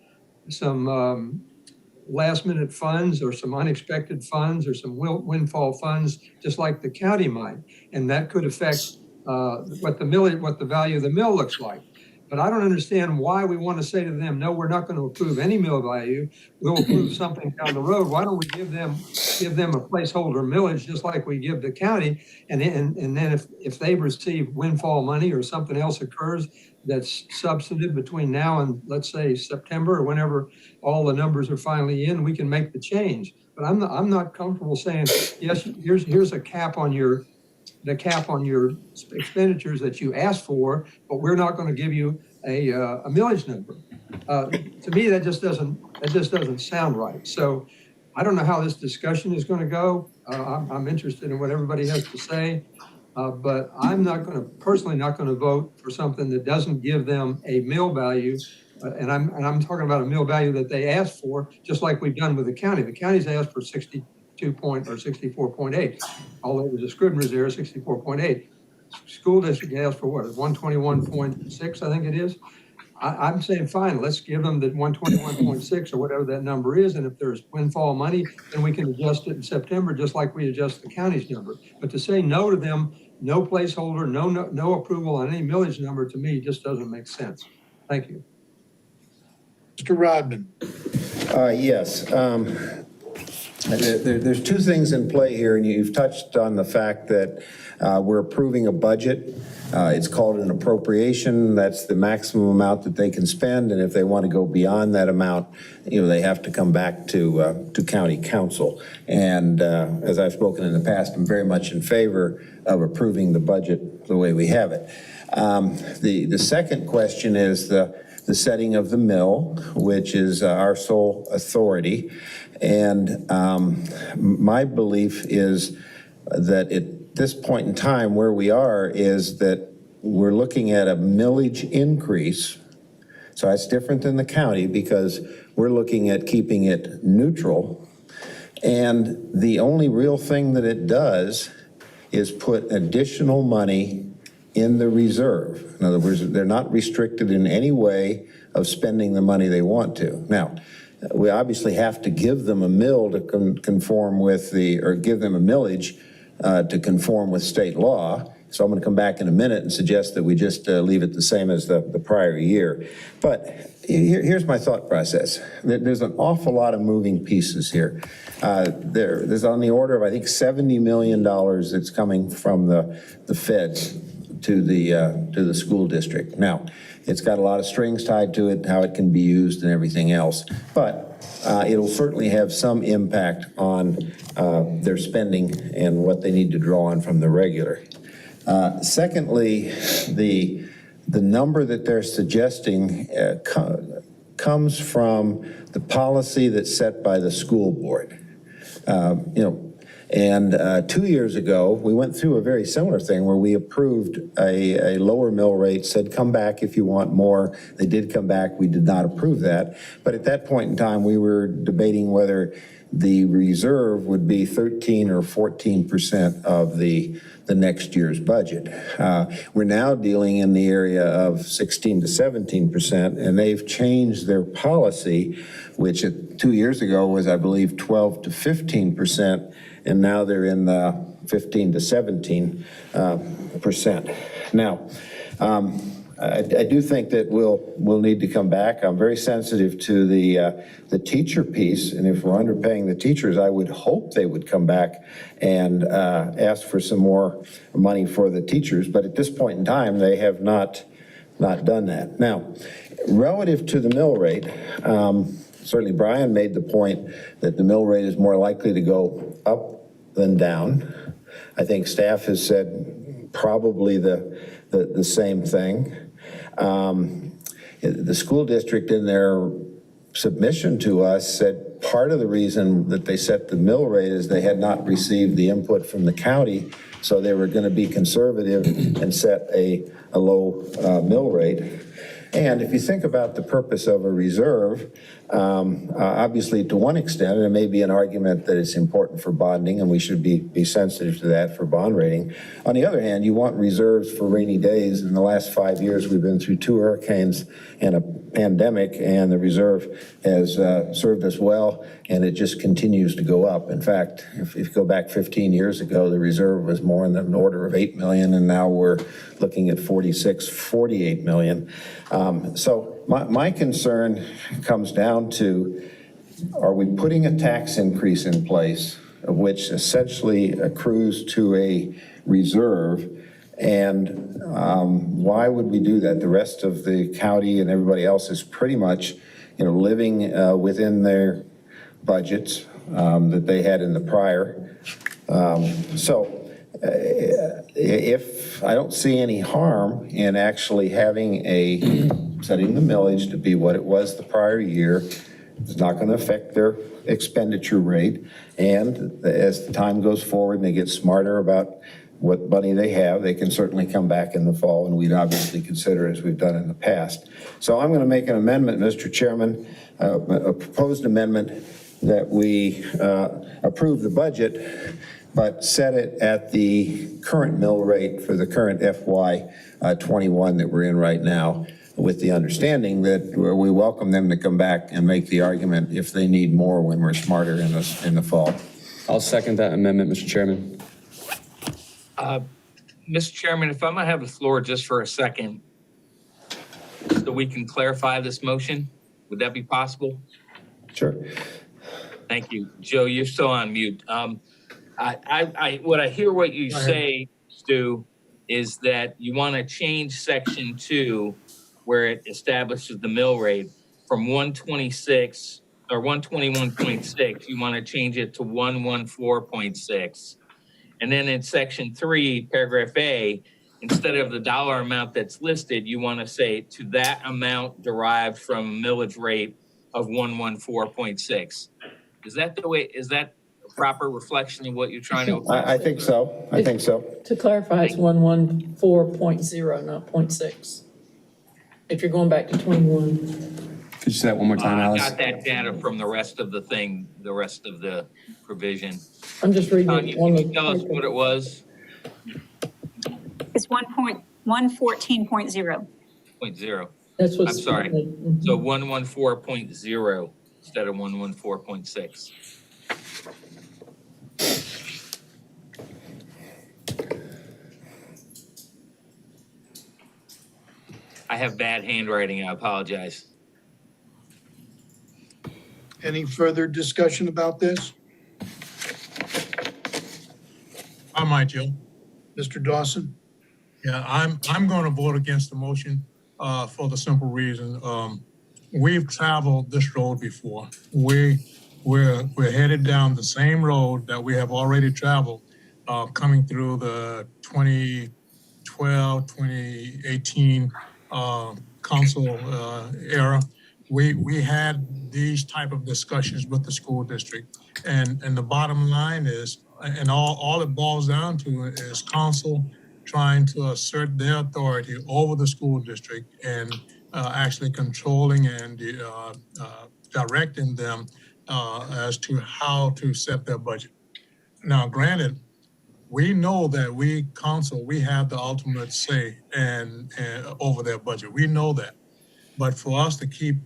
last minute funds or some unexpected funds or some windfall funds, just like the county might. And that could affect what the value of the mill looks like. But I don't understand why we want to say to them, no, we're not going to approve any mill value. We'll approve something down the road. Why don't we give them a placeholder millage just like we give the county? And then if they receive windfall money or something else occurs that's substantive between now and, let's say, September or whenever all the numbers are finally in, we can make the change. But I'm not comfortable saying, yes, here's a cap on your expenditures that you asked for, but we're not going to give you a millage number. To me, that just doesn't sound right. So I don't know how this discussion is going to go. I'm interested in what everybody has to say. But I'm personally not going to vote for something that doesn't give them a mill value. And I'm talking about a mill value that they asked for, just like we've done with the county. The county's asked for 64.8, although it was a Scribner's error, 64.8. School district asked for what, 121.6, I think it is. I'm saying, fine, let's give them the 121.6 or whatever that number is. And if there's windfall money, then we can adjust it in September, just like we adjust the county's number. But to say no to them, no placeholder, no approval on any millage number, to me, just doesn't make sense. Thank you. Mr. Rodman? Yes. There's two things in play here, and you've touched on the fact that we're approving a budget. It's called an appropriation. That's the maximum amount that they can spend, and if they want to go beyond that amount, they have to come back to county council. And as I've spoken in the past, I'm very much in favor of approving the budget the way we have it. The second question is the setting of the mill, which is our sole authority. And my belief is that at this point in time, where we are is that we're looking at a millage increase. So that's different than the county because we're looking at keeping it neutral. And the only real thing that it does is put additional money in the reserve. In other words, they're not restricted in any way of spending the money they want to. Now, we obviously have to give them a mill to conform with or give them a millage to conform with state law. So I'm going to come back in a minute and suggest that we just leave it the same as the prior year. But here's my thought process. There's an awful lot of moving pieces here. There's on the order of, I think, $70 million that's coming from the feds to the school district. Now, it's got a lot of strings tied to it, how it can be used and everything else. But it'll certainly have some impact on their spending and what they need to draw on from the regular. Secondly, the number that they're suggesting comes from the policy that's set by the school board. And 2 years ago, we went through a very similar thing where we approved a lower mill rate, said come back if you want more. They did come back. We did not approve that. But at that point in time, we were debating whether the reserve would be 13 or 14% of the next year's budget. We're now dealing in the area of 16 to 17%, and they've changed their policy, which 2 years ago was, I believe, 12 to 15%, and now they're in the 15 to 17%. Now, I do think that we'll need to come back. I'm very sensitive to the teacher piece, and if we're underpaying the teachers, I would hope they would come back and ask for some more money for the teachers. But at this point in time, they have not done that. Now, relative to the mill rate, certainly Brian made the point that the mill rate is more likely to go up than down. I think staff has said probably the same thing. The school district in their submission to us said part of the reason that they set the mill rate is they had not received the input from the county, so they were going to be conservative and set a low mill rate. And if you think about the purpose of a reserve, obviously to one extent, and it may be an argument that it's important for bonding and we should be sensitive to that for bond rating. On the other hand, you want reserves for rainy days. In the last 5 years, we've been through 2 hurricanes and a pandemic, and the reserve has served us well, and it just continues to go up. In fact, if you go back 15 years ago, the reserve was more in the order of 8 million, and now we're looking at 46, 48 million. So my concern comes down to, are we putting a tax increase in place of which essentially accrues to a reserve? And why would we do that? The rest of the county and everybody else is pretty much, living within their budgets that they had in the prior. If I don't see any harm in actually having setting the millage to be what it was the prior year, It's not going to affect their expenditure rate. And as the time goes forward and they get smarter about what money they have, they can certainly come back in the fall, and we'd obviously consider as we've done in the past. So I'm going to make an amendment, Mr. Chairman, a proposed amendment that we approve the budget, but set it at the current mill rate for the current FY '21 that we're in right now, with the understanding that we welcome them to come back and make the argument if they need more when we're smarter in the fall. I'll second that amendment, Mr. Chairman. Mr. Chairman, if I might have the floor just for a second, so we can clarify this motion, would that be possible? Sure. Thank you. Joe, you're still on mute. What I hear what you say, Stu, is that you want to change section 2 where it establishes the mill rate from 126 or 121.6, you want to change it to 114.6. And then in section 3, paragraph A, instead of the dollar amount that's listed, you want to say to that amount derived from a millage rate of 114.6. Is that the way, is that a proper reflection of what you're trying to accomplish? I think so. I think so. To clarify, it's 114.0, not 0.6. If you're going back to 21. Could you say that one more time, I Alice? got that data from the rest of the thing, the rest of the provision. I'm just reading Tanya, it on can you tell us what it was? It's 1.114.0. 0.0. That's what's. I'm sorry. So 114.0 instead of 114.6. I have bad handwriting. I apologize. Any further discussion about this? I might, Joe. Mr. Dawson? Yeah, I'm going to vote against the motion for the simple reason, we've traveled this road before. We're headed down the same road that we have already traveled, coming through the 2012, 2018 council era. We had these type of discussions with the school district, and the bottom line is, and all it boils down to is council trying to assert their authority over the school district and actually controlling and directing them as to how to set their budget. Now, granted, we know that we council, we have the ultimate say and over their budget. We know that. But for us to keep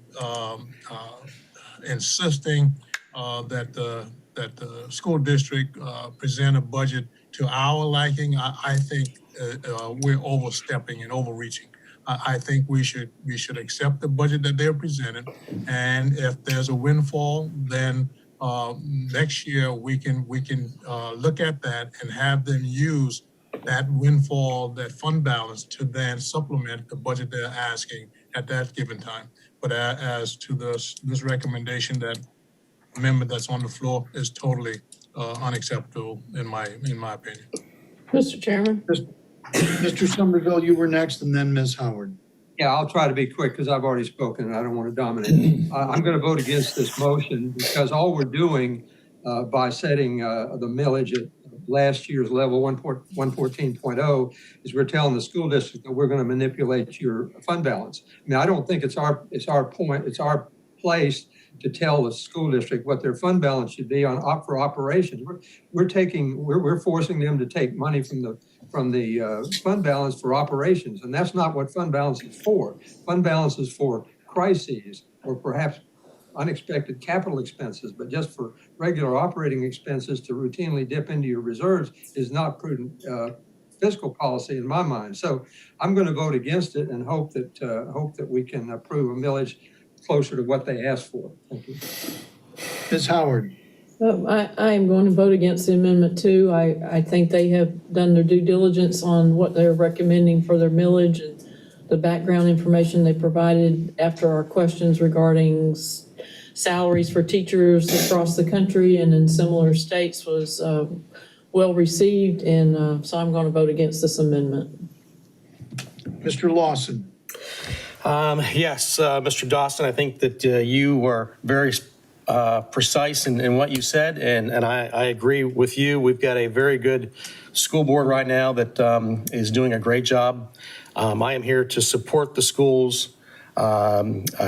insisting that the school district present a budget to our liking, I think we're overstepping and overreaching. I think we should accept the budget that they're presented, and if there's a windfall, then next year we can look at that and have them use that windfall, that fund balance, to then supplement the budget they're asking at that given time. But as to this recommendation, that amendment that's on the floor is totally unacceptable in my opinion. Mr. Chairman? Mr. Somerville, you were next, and then Ms. Howard. Yeah, I'll try to be quick because I've already spoken and I don't want to dominate. I'm going to vote against this motion because all we're doing by setting the millage at last year's level, 114.0, is we're telling the school district that we're going to manipulate your fund balance. I mean, I don't think it's our place to tell the school district what their fund balance should be for operations. We're forcing them to take money from the fund balance for operations, and that's not what fund balance is for. Fund balance is for crises or perhaps unexpected capital expenses, but just for regular operating expenses to routinely dip into your reserves is not prudent fiscal policy in my mind. So I'm going to vote against it and hope that we can approve a millage closer to what they asked for. Thank you. Ms. Howard? I am going to vote against the amendment too. I think they have done their due diligence on what they're recommending for their millage, and the background information they provided after our questions regarding salaries for teachers across the country and in similar states was well received, and so I'm going to vote against this amendment. Mr. Lawson? Yes, Mr. Dawson, I think that you were very precise in what you said, and I agree with you. We've got a very good school board right now that is doing a great job. I am here to support the schools,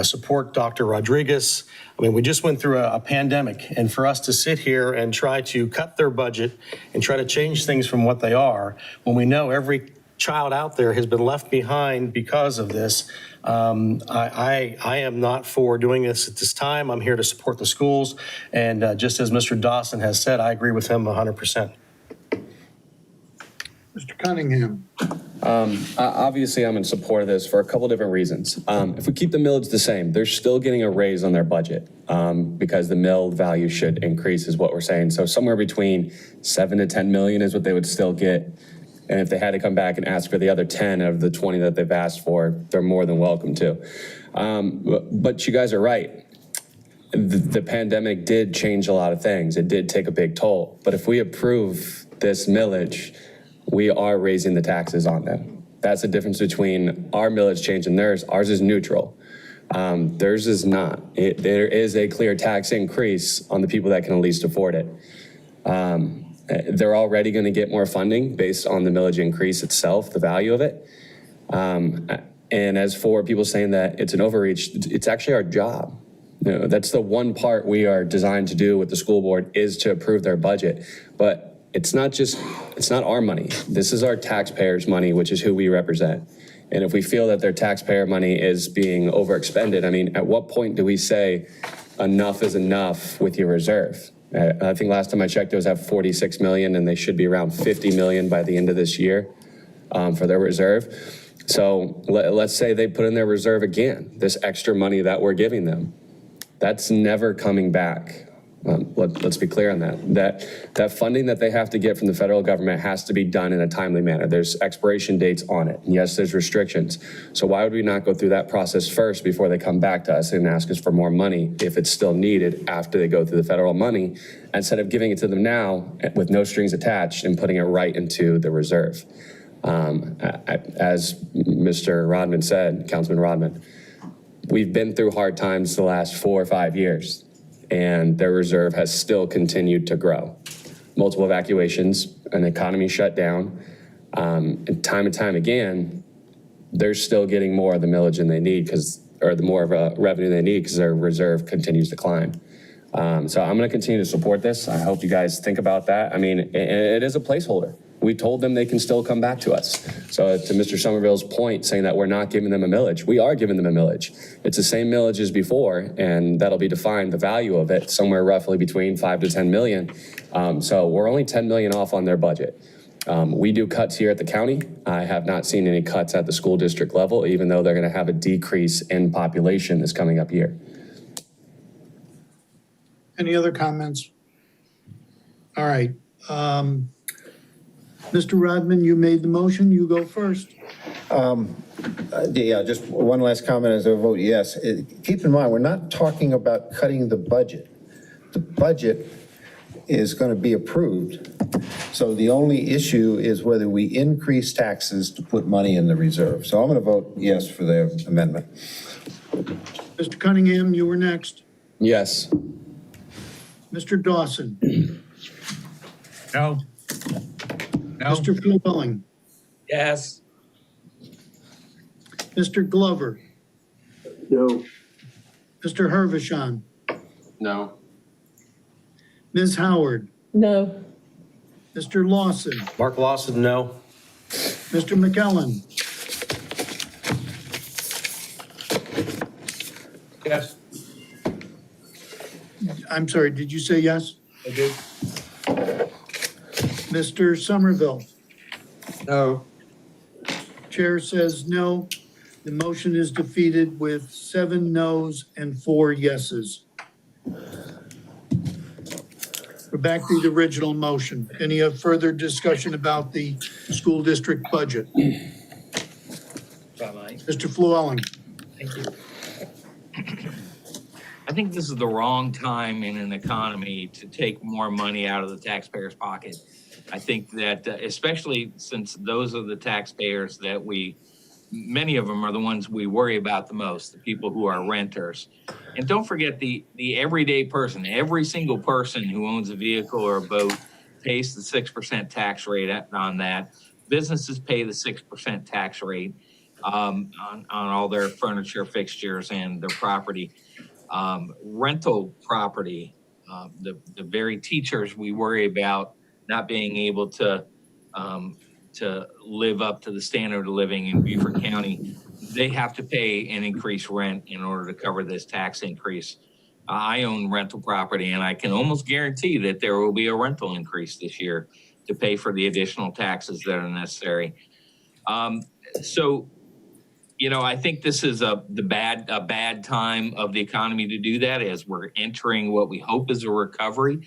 support Dr. Rodriguez. I mean, we just went through a pandemic, and for us to sit here and try to cut their budget and try to change things from what they are, when we know every child out there has been left behind because of this, I am not for doing this at this time. I'm here to support the schools, and just as Mr. Dawson has said, I agree with him 100%. Mr. Cunningham. Obviously, I'm in support of this for a couple different reasons. If we keep the millage the same, they're still getting a raise on their budget because the mill value should increase is what we're saying. So somewhere between 7 to 10 million is what they would still get. And if they had to come back and ask for the other 10 of the 20 that they've asked for, they're more than welcome to. But you guys are right. The pandemic did change a lot of things. It did take a big toll. But if we approve this millage, we are raising the taxes on them. That's the difference between our millage change and theirs. Ours is neutral. Theirs is not. There is a clear tax increase on the people that can at least afford it. They're already going to get more funding based on the millage increase itself, the value of it. And as for people saying that it's an overreach, it's actually our job. You know, that's the one part we are designed to do with the school board is to approve their budget. But it's not our money. This is our taxpayers' money, which is who we represent. And if we feel that their taxpayer money is being overexpended, I mean, at what point do we say enough is enough with your reserve? I think last time I checked, it was at 46 million, and they should be around 50 million by the end of this year for their reserve. So let's say they put in their reserve again, this extra money that we're giving them. That's never coming back. Let's be clear on that. That funding that they have to get from the federal government has to be done in a timely manner. There's expiration dates on it. And yes, there's restrictions. So why would we not go through that process first before they come back to us and ask us for more money if it's still needed after they go through the federal money, instead of giving it to them now with no strings attached and putting it right into the reserve? As Mr. Rodman said, Councilman Rodman, we've been through hard times the last 4 or 5 years, and their reserve has still continued to grow. Multiple evacuations, an economy shut down, and time again, they're still getting more of the millage than they need or the more of a revenue they need because their reserve continues to climb. So I'm gonna continue to support this. I hope you guys think about that. I mean, it is a placeholder. We told them they can still come back to us. So to Mr. Somerville's point, saying that we're not giving them a millage, we are giving them a millage. It's the same millage as before, and that'll be defined, the value of it, somewhere roughly between 5 to 10 million. So we're only 10 million off on their budget. We do cuts here at the county. I have not seen any cuts at the school district level, even though they're gonna have a decrease in population this coming up year. Any other comments? All right. Mr. Rodman, you made the motion. You go first. Yeah, just one last comment as I vote yes. Keep in mind, we're not talking about cutting the budget. The budget is going to be approved. So the only issue is whether we increase taxes to put money in the reserve. So I'm going to vote yes for the amendment. Mr. Cunningham, you were next. Yes. Mr. Dawson. No. No. Mr. Flewelling. Yes. Mr. Glover. No. Mr. Hervishon. No. Ms. Howard. No. Mr. Lawson. Mark Lawson, no. Mr. McKellen. Yes. I'm sorry, did you say yes? I did. Mr. Somerville. No. Chair says no. The motion is defeated with 7 noes and 4 yeses. We're back to the original motion. Any further discussion about the school district budget? Mr. Flewelling. Thank you. I think this is the wrong time in an economy to take more money out of the taxpayer's pocket. I think that especially since those are the taxpayers that we many of them are the ones we worry about the most, the people who are renters. And don't forget the everyday person, every single person who owns a vehicle or a boat pays the 6% tax rate on that. Businesses pay the 6% tax rate on all their furniture, fixtures, and their property. Rental property, the very teachers we worry about not being able to live up to the standard of living in Beaufort County, they have to pay an increased rent in order to cover this tax increase. I own rental property, and I can almost guarantee that there will be a rental increase this year to pay for the additional taxes that are necessary. So, you know, I think this is a bad time of the economy to do that, as we're entering what we hope is a recovery.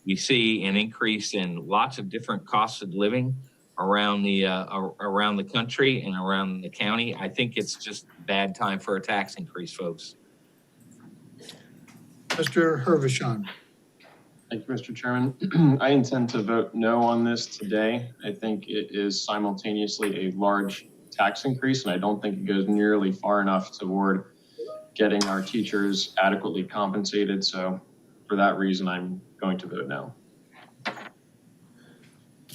We see an increase in lots of different costs of living around the country and around the county. I think it's just a bad time for a tax increase, folks. Mr. Hervishon. Thank you, Mr. Chairman. I intend to vote no on this today. I think it is simultaneously a large tax increase, and I don't think it goes nearly far enough toward getting our teachers adequately compensated. So for that reason, I'm going to vote no.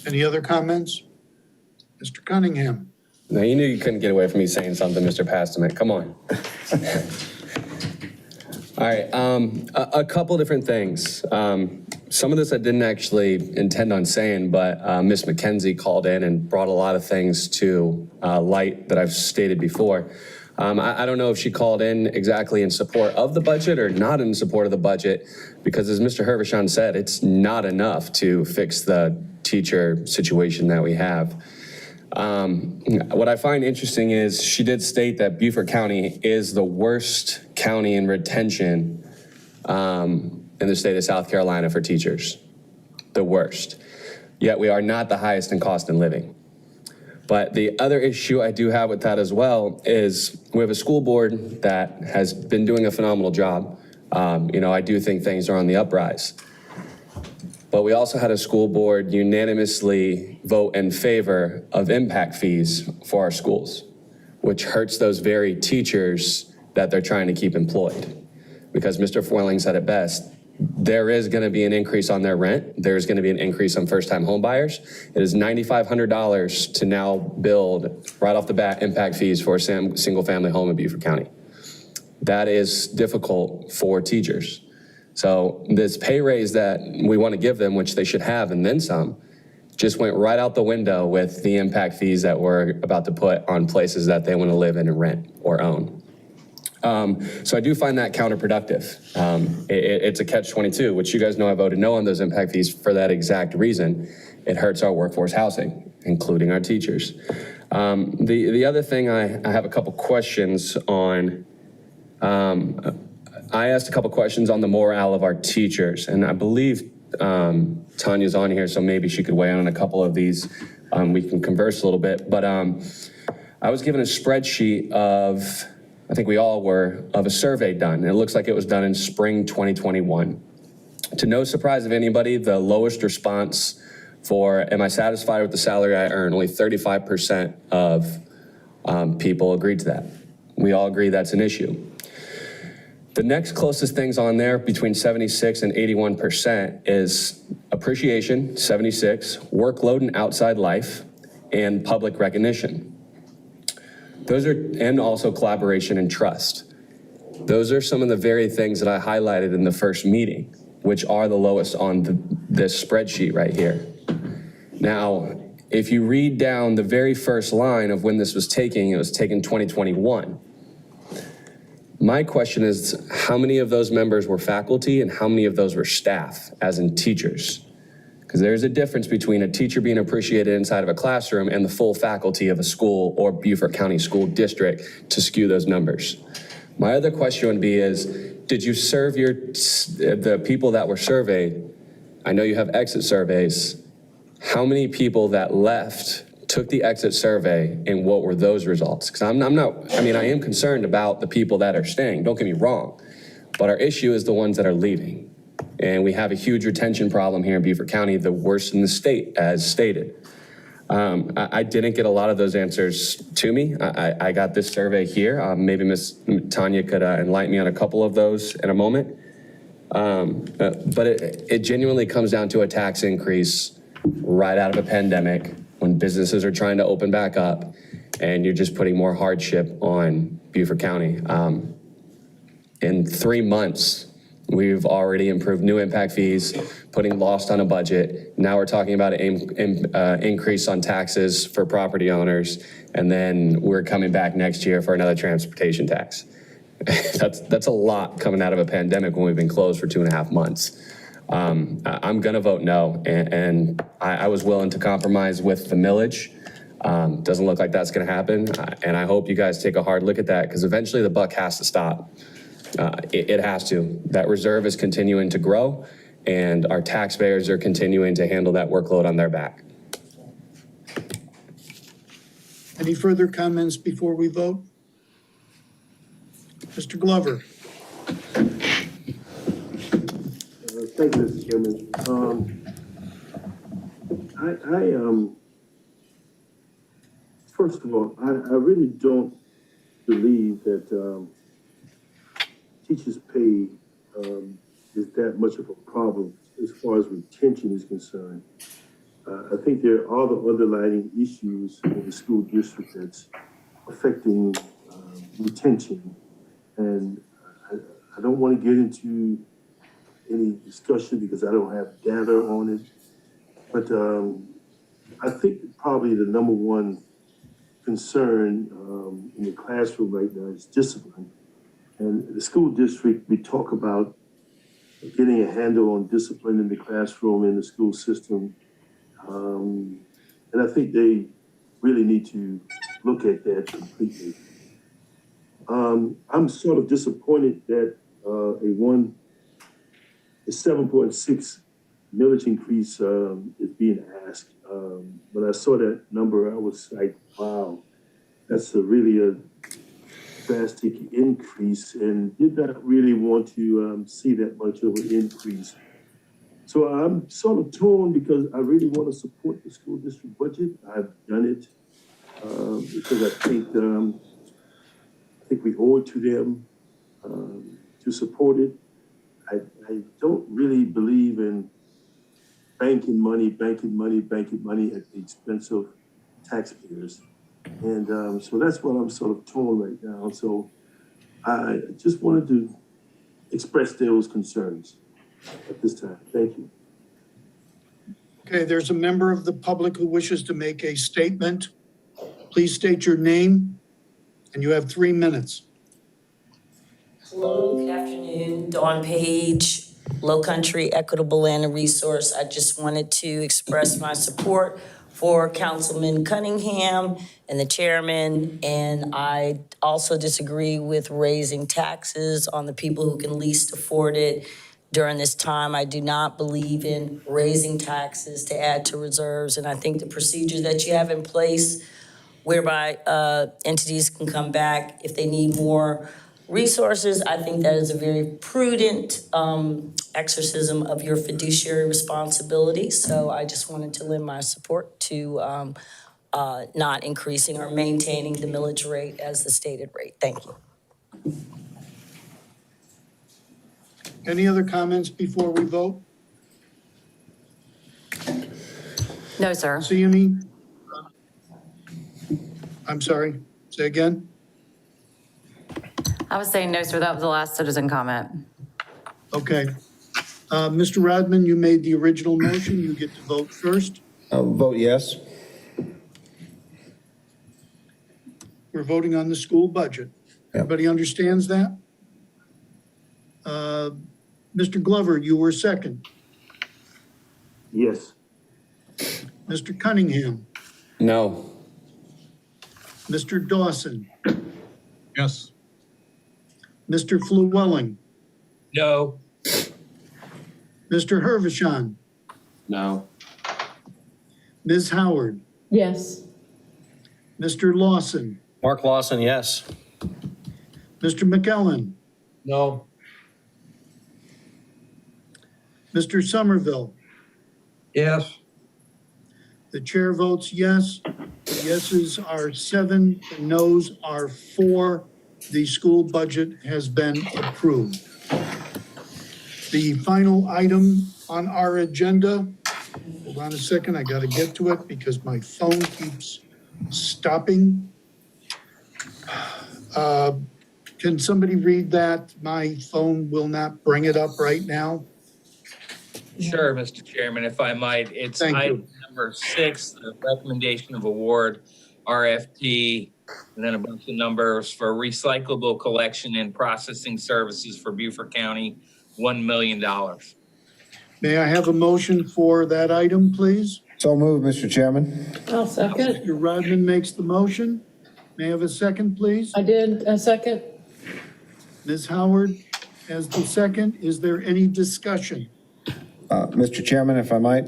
Any other comments? Mr. Cunningham. Now, you knew you couldn't get away from me saying something, Mr. Pasternak. Come on. All right, a couple different things. Some of this I didn't actually intend on saying, but Ms. McKenzie called in and brought a lot of things to light that I've stated before. I don't know if she called in exactly in support of the budget or not in support of the budget, because as Mr. Hervishon said, it's not enough to fix the teacher situation that we have. What I find interesting is she did state that Beaufort County is the worst county in retention in the state of South Carolina for teachers, the worst. Yet we are not the highest in cost of living. But the other issue I do have with that as well is we have a school board that has been doing a phenomenal job. You know, I do think things are on the uprise. But we also had a school board unanimously vote in favor of impact fees for our schools, which hurts those very teachers that they're trying to keep employed. Because Mr. Foiling said it best, there is going to be an increase on their rent. There's going to be an increase on first-time home buyers. It is $9,500 to now build right off the bat impact fees for a single-family home in Beaufort County. That is difficult for teachers. So this pay raise that we want to give them, which they should have and then some, just went right out the window with the impact fees that we're about to put on places that they want to live in and rent or own. So I do find that counterproductive. It's a catch-22, which you guys know I voted no on those impact fees for that exact reason. It hurts our workforce housing, including our teachers. The other thing I have a couple questions on. I asked a couple questions on the morale of our teachers, and I believe Tanya's on here, so maybe she could weigh in on a couple of these. We can converse a little bit, but I was given a spreadsheet of, I think we all were, of a survey done. It looks like it was done in spring 2021. To no surprise of anybody, the lowest response for, am I satisfied with the salary I earn? Only 35% of people agreed to that. We all agree that's an issue. The next closest things on there, between 76 and 81%, is appreciation, 76, workload and outside life, and public recognition. Those are, and also collaboration and trust. Those are some of the very things that I highlighted in the first meeting, which are the lowest on this spreadsheet right here. Now, if you read down the very first line of when this was taken, it was taken 2021. My question is, how many of those members were faculty and how many of those were staff, as in teachers? Because there's a difference between a teacher being appreciated inside of a classroom and the full faculty of a school or Beaufort County School District to skew those numbers. My other question would be is, did you serve the people that were surveyed? I know you have exit surveys. How many people that left took the exit survey and what were those results? Because I am concerned about the people that are staying, don't get me wrong, but our issue is the ones that are leaving. And we have a huge retention problem here in Beaufort County, the worst in the state, as stated. I didn't get a lot of those answers to me. I got this survey here. Maybe Ms. Tanya could enlighten me on a couple of those in a moment. But it genuinely comes down to a tax increase right out of a pandemic when businesses are trying to open back up and you're just putting more hardship on Beaufort County. In 3 months, we've already improved new impact fees, putting Lost on a budget. Now we're talking about an increase on taxes for property owners, and then we're coming back next year for another transportation tax. That's a lot coming out of a pandemic when we've been closed for 2.5 months. I'm gonna vote no, and I was willing to compromise with the millage. Doesn't look like that's gonna happen, and I hope you guys take a hard look at that, because eventually the buck has to stop. It has to. That reserve is continuing to grow, and our taxpayers are continuing to handle that workload on their back. Any further comments before we vote? Mr. Glover? Thank you, Mr. Chairman. First of all, I really don't believe that teachers' pay is that much of a problem as far as retention is concerned. I think there are other underlying issues in the school district that's affecting retention. And I don't want to get into any discussion because I don't have data on it. But I think probably the number one concern in the classroom right now is discipline. And the school district, we talk about getting a handle on discipline in the classroom, in the school system. And I think they really need to look at that completely. I'm sort of disappointed that a 7.6 millage increase is being asked. When I saw that number, I was like, wow, that's really a drastic increase, and did not really want to see that much of an increase. So I'm sort of torn because I really want to support the school district budget. I've done it because I think we owe it to them to support it. I don't really believe in banking money at the expense of taxpayers. And so that's what I'm sort of torn right now. So I just wanted to express those concerns at this time. Thank you. Okay, there's a member of the public who wishes to make a statement. Please state your name, and you have 3 minutes. Hello, good afternoon. Dawn Page, Low Country Equitable Land and Resource. I just wanted to express my support for Councilman Cunningham and the chairman, and I also disagree with raising taxes on the people who can least afford it during this time. I do not believe in raising taxes to add to reserves, and I think the procedures that you have in place whereby entities can come back if they need more resources, I think that is a very prudent exorcism of your fiduciary responsibility. So I just wanted to lend my support to not increasing or maintaining the millage rate as the stated rate. Thank you. Any other comments before we vote? No, sir. Sione? I'm sorry, say again? I was saying no, sir. That was the last citizen comment. Okay. Mr. Rodman, you made the original motion. You get to vote first. I'll vote yes. We're voting on the school budget. Everybody understands that? Mr. Glover, you were second. Yes. Mr. Cunningham, No. Mr. Dawson, Yes. Mr. Flewelling, No. Mr. Hervishon, No. Ms. Howard, Yes. Mr. Lawson, Mark Lawson, yes. Mr. McKellen, No. Mr. Somerville, Yes. The chair votes yes. The yeses are 7, the noes are 4. The school budget has been approved. The final item on our agenda, hold on a second, I got to get to it because my phone keeps stopping. Can somebody read that? My phone will not bring it up right now. Sure, Mr. Chairman, if I might, it's Thank you. item number 6, the recommendation of award, RFP, and then a bunch of numbers for recyclable collection and processing services for Beaufort County, $1 million. May I have a motion for that item, please? So moved, Mr. Chairman. I'll second. Mr. Rodman makes the motion. May I have a second, please? I did, a second. Ms. Howard has the second. Is there any discussion? Mr. Chairman, if I might,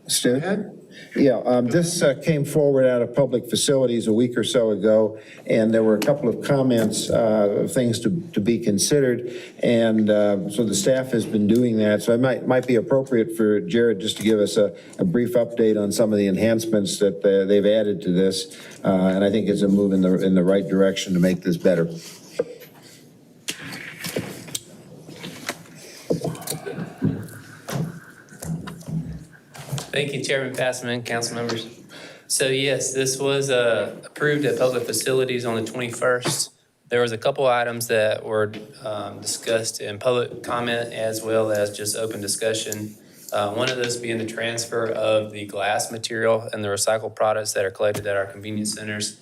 Stu? Go ahead. Yeah, this came forward out of Public Facilities a week or so ago, and there were a couple of comments, things to be considered, and so the staff has been doing that. So it might be appropriate for Jared just to give us a brief update on some of the enhancements that they've added to this, and I think it's a move in the right direction to make this better. Thank you, Chairman Passman, council members. So yes, this was approved at Public Facilities on the 21st. There was a couple items that were discussed in public comment as well as just open discussion. One of those being the transfer of the glass material and the recycled products that are collected at our convenience centers.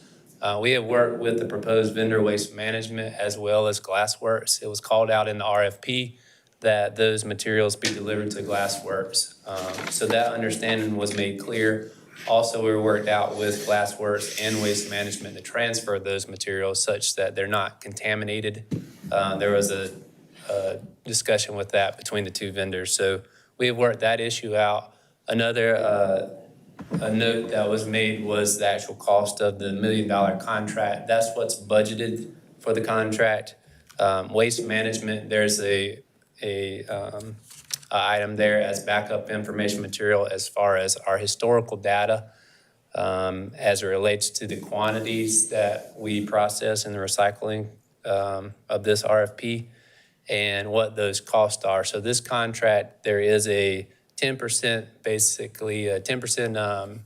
We have worked with the proposed vendor Waste Management as well as Glassworks. It was called out in the RFP that those materials be delivered to Glassworks. So that understanding was made clear. Also, we worked out with Glassworks and Waste Management to transfer those materials such that they're not contaminated. There was a discussion with that between the two vendors. So we have worked that issue out. Another a note that was made was the actual cost of the $1 million contract. That's what's budgeted for the contract. Waste Management, there's a item there as backup information material as far as our historical data as it relates to the quantities that we process in the recycling of this RFP and what those costs are. So this contract, there is a 10%, basically a 10%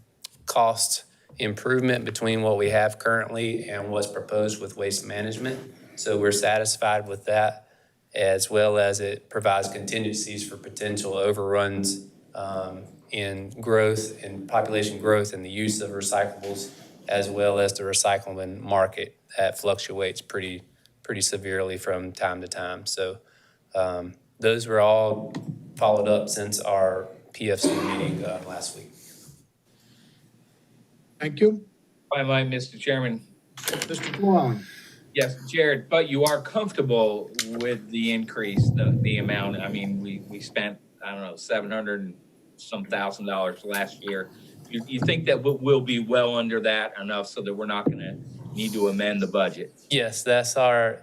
cost improvement between what we have currently and what's proposed with Waste Management. So we're satisfied with that, as well as it provides contingencies for potential overruns in growth and population growth and the use of recyclables, as well as the recycling market that fluctuates pretty severely from time to time. So those were all followed up since our PFC meeting last week. Thank you. If I might, Mr. Chairman. Mr. Llewellyn. Yes, Jared, but you are comfortable with the increase, the amount. I mean, we spent, I don't know, $700 and some $1,000 last year. You think that we'll be well under that enough so that we're not going to need to amend the budget? Yes, that's our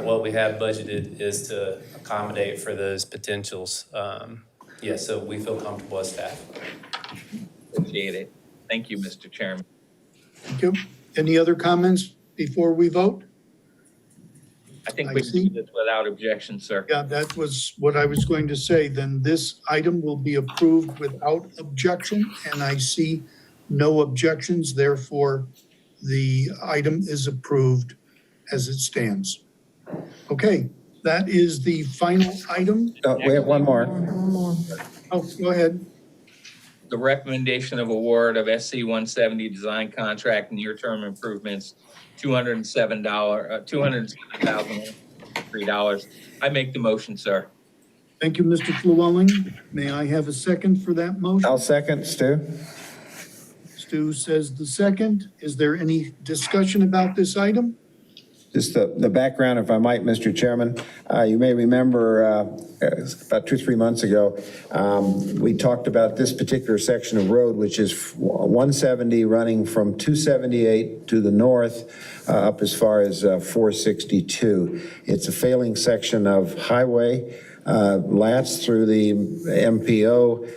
what we have budgeted is to accommodate for those potentials. Yes, so we feel comfortable as staff. Appreciate it. Thank you, Mr. Chairman. Thank you. Any other comments before we vote? I think we can do this without objection, sir. Yeah, that was what I was going to say. Then this item will be approved without objection, and I see no objections. Therefore, the item is approved as it stands. Okay, that is the final item. We have one more. One more. Oh, go ahead. The recommendation of award of SC 170 design contract near-term improvements, $207,003. I make the motion, sir. Thank you, Mr. Llewellyn. May I have a second for that motion? I'll second, Stu. Stu says the second. Is there any discussion about this item? Just the background, if I might, Mr. Chairman. You may remember about 2-3 months ago, we talked about this particular section of road, which is 170 running from 278 to the north up as far as 462. It's a failing section of highway. Lance, through the MPO,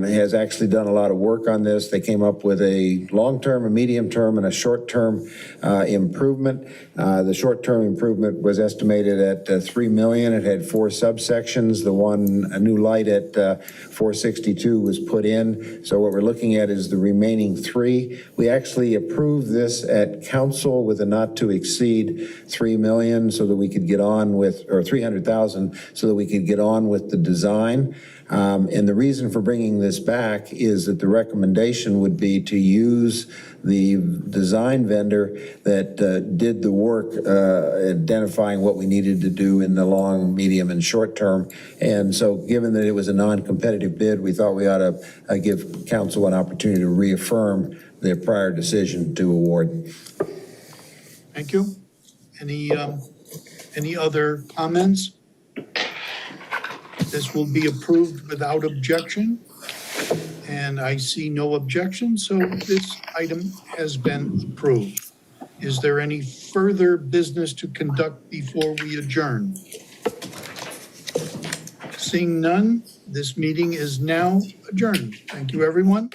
has actually done a lot of work on this. They came up with a long-term, a medium-term, and a short-term improvement. The short-term improvement was estimated at $3 million. It had 4 subsections. A new light at 462 was put in. So what we're looking at is the remaining 3. We actually approved this at council with a not to exceed $3 million so that we could get on with, or $300,000 so that we could get on with the design. And the reason for bringing this back is that the recommendation would be to use the design vendor that did the work identifying what we needed to do in the long, medium, and short term. And so given that it was a non-competitive bid, we thought we ought to give council an opportunity to reaffirm their prior decision to award. Thank you. Any other comments? This will be approved without objection, and I see no objection, so this item has been approved. Is there any further business to conduct before we adjourn? Seeing none, this meeting is now adjourned. Thank you, everyone.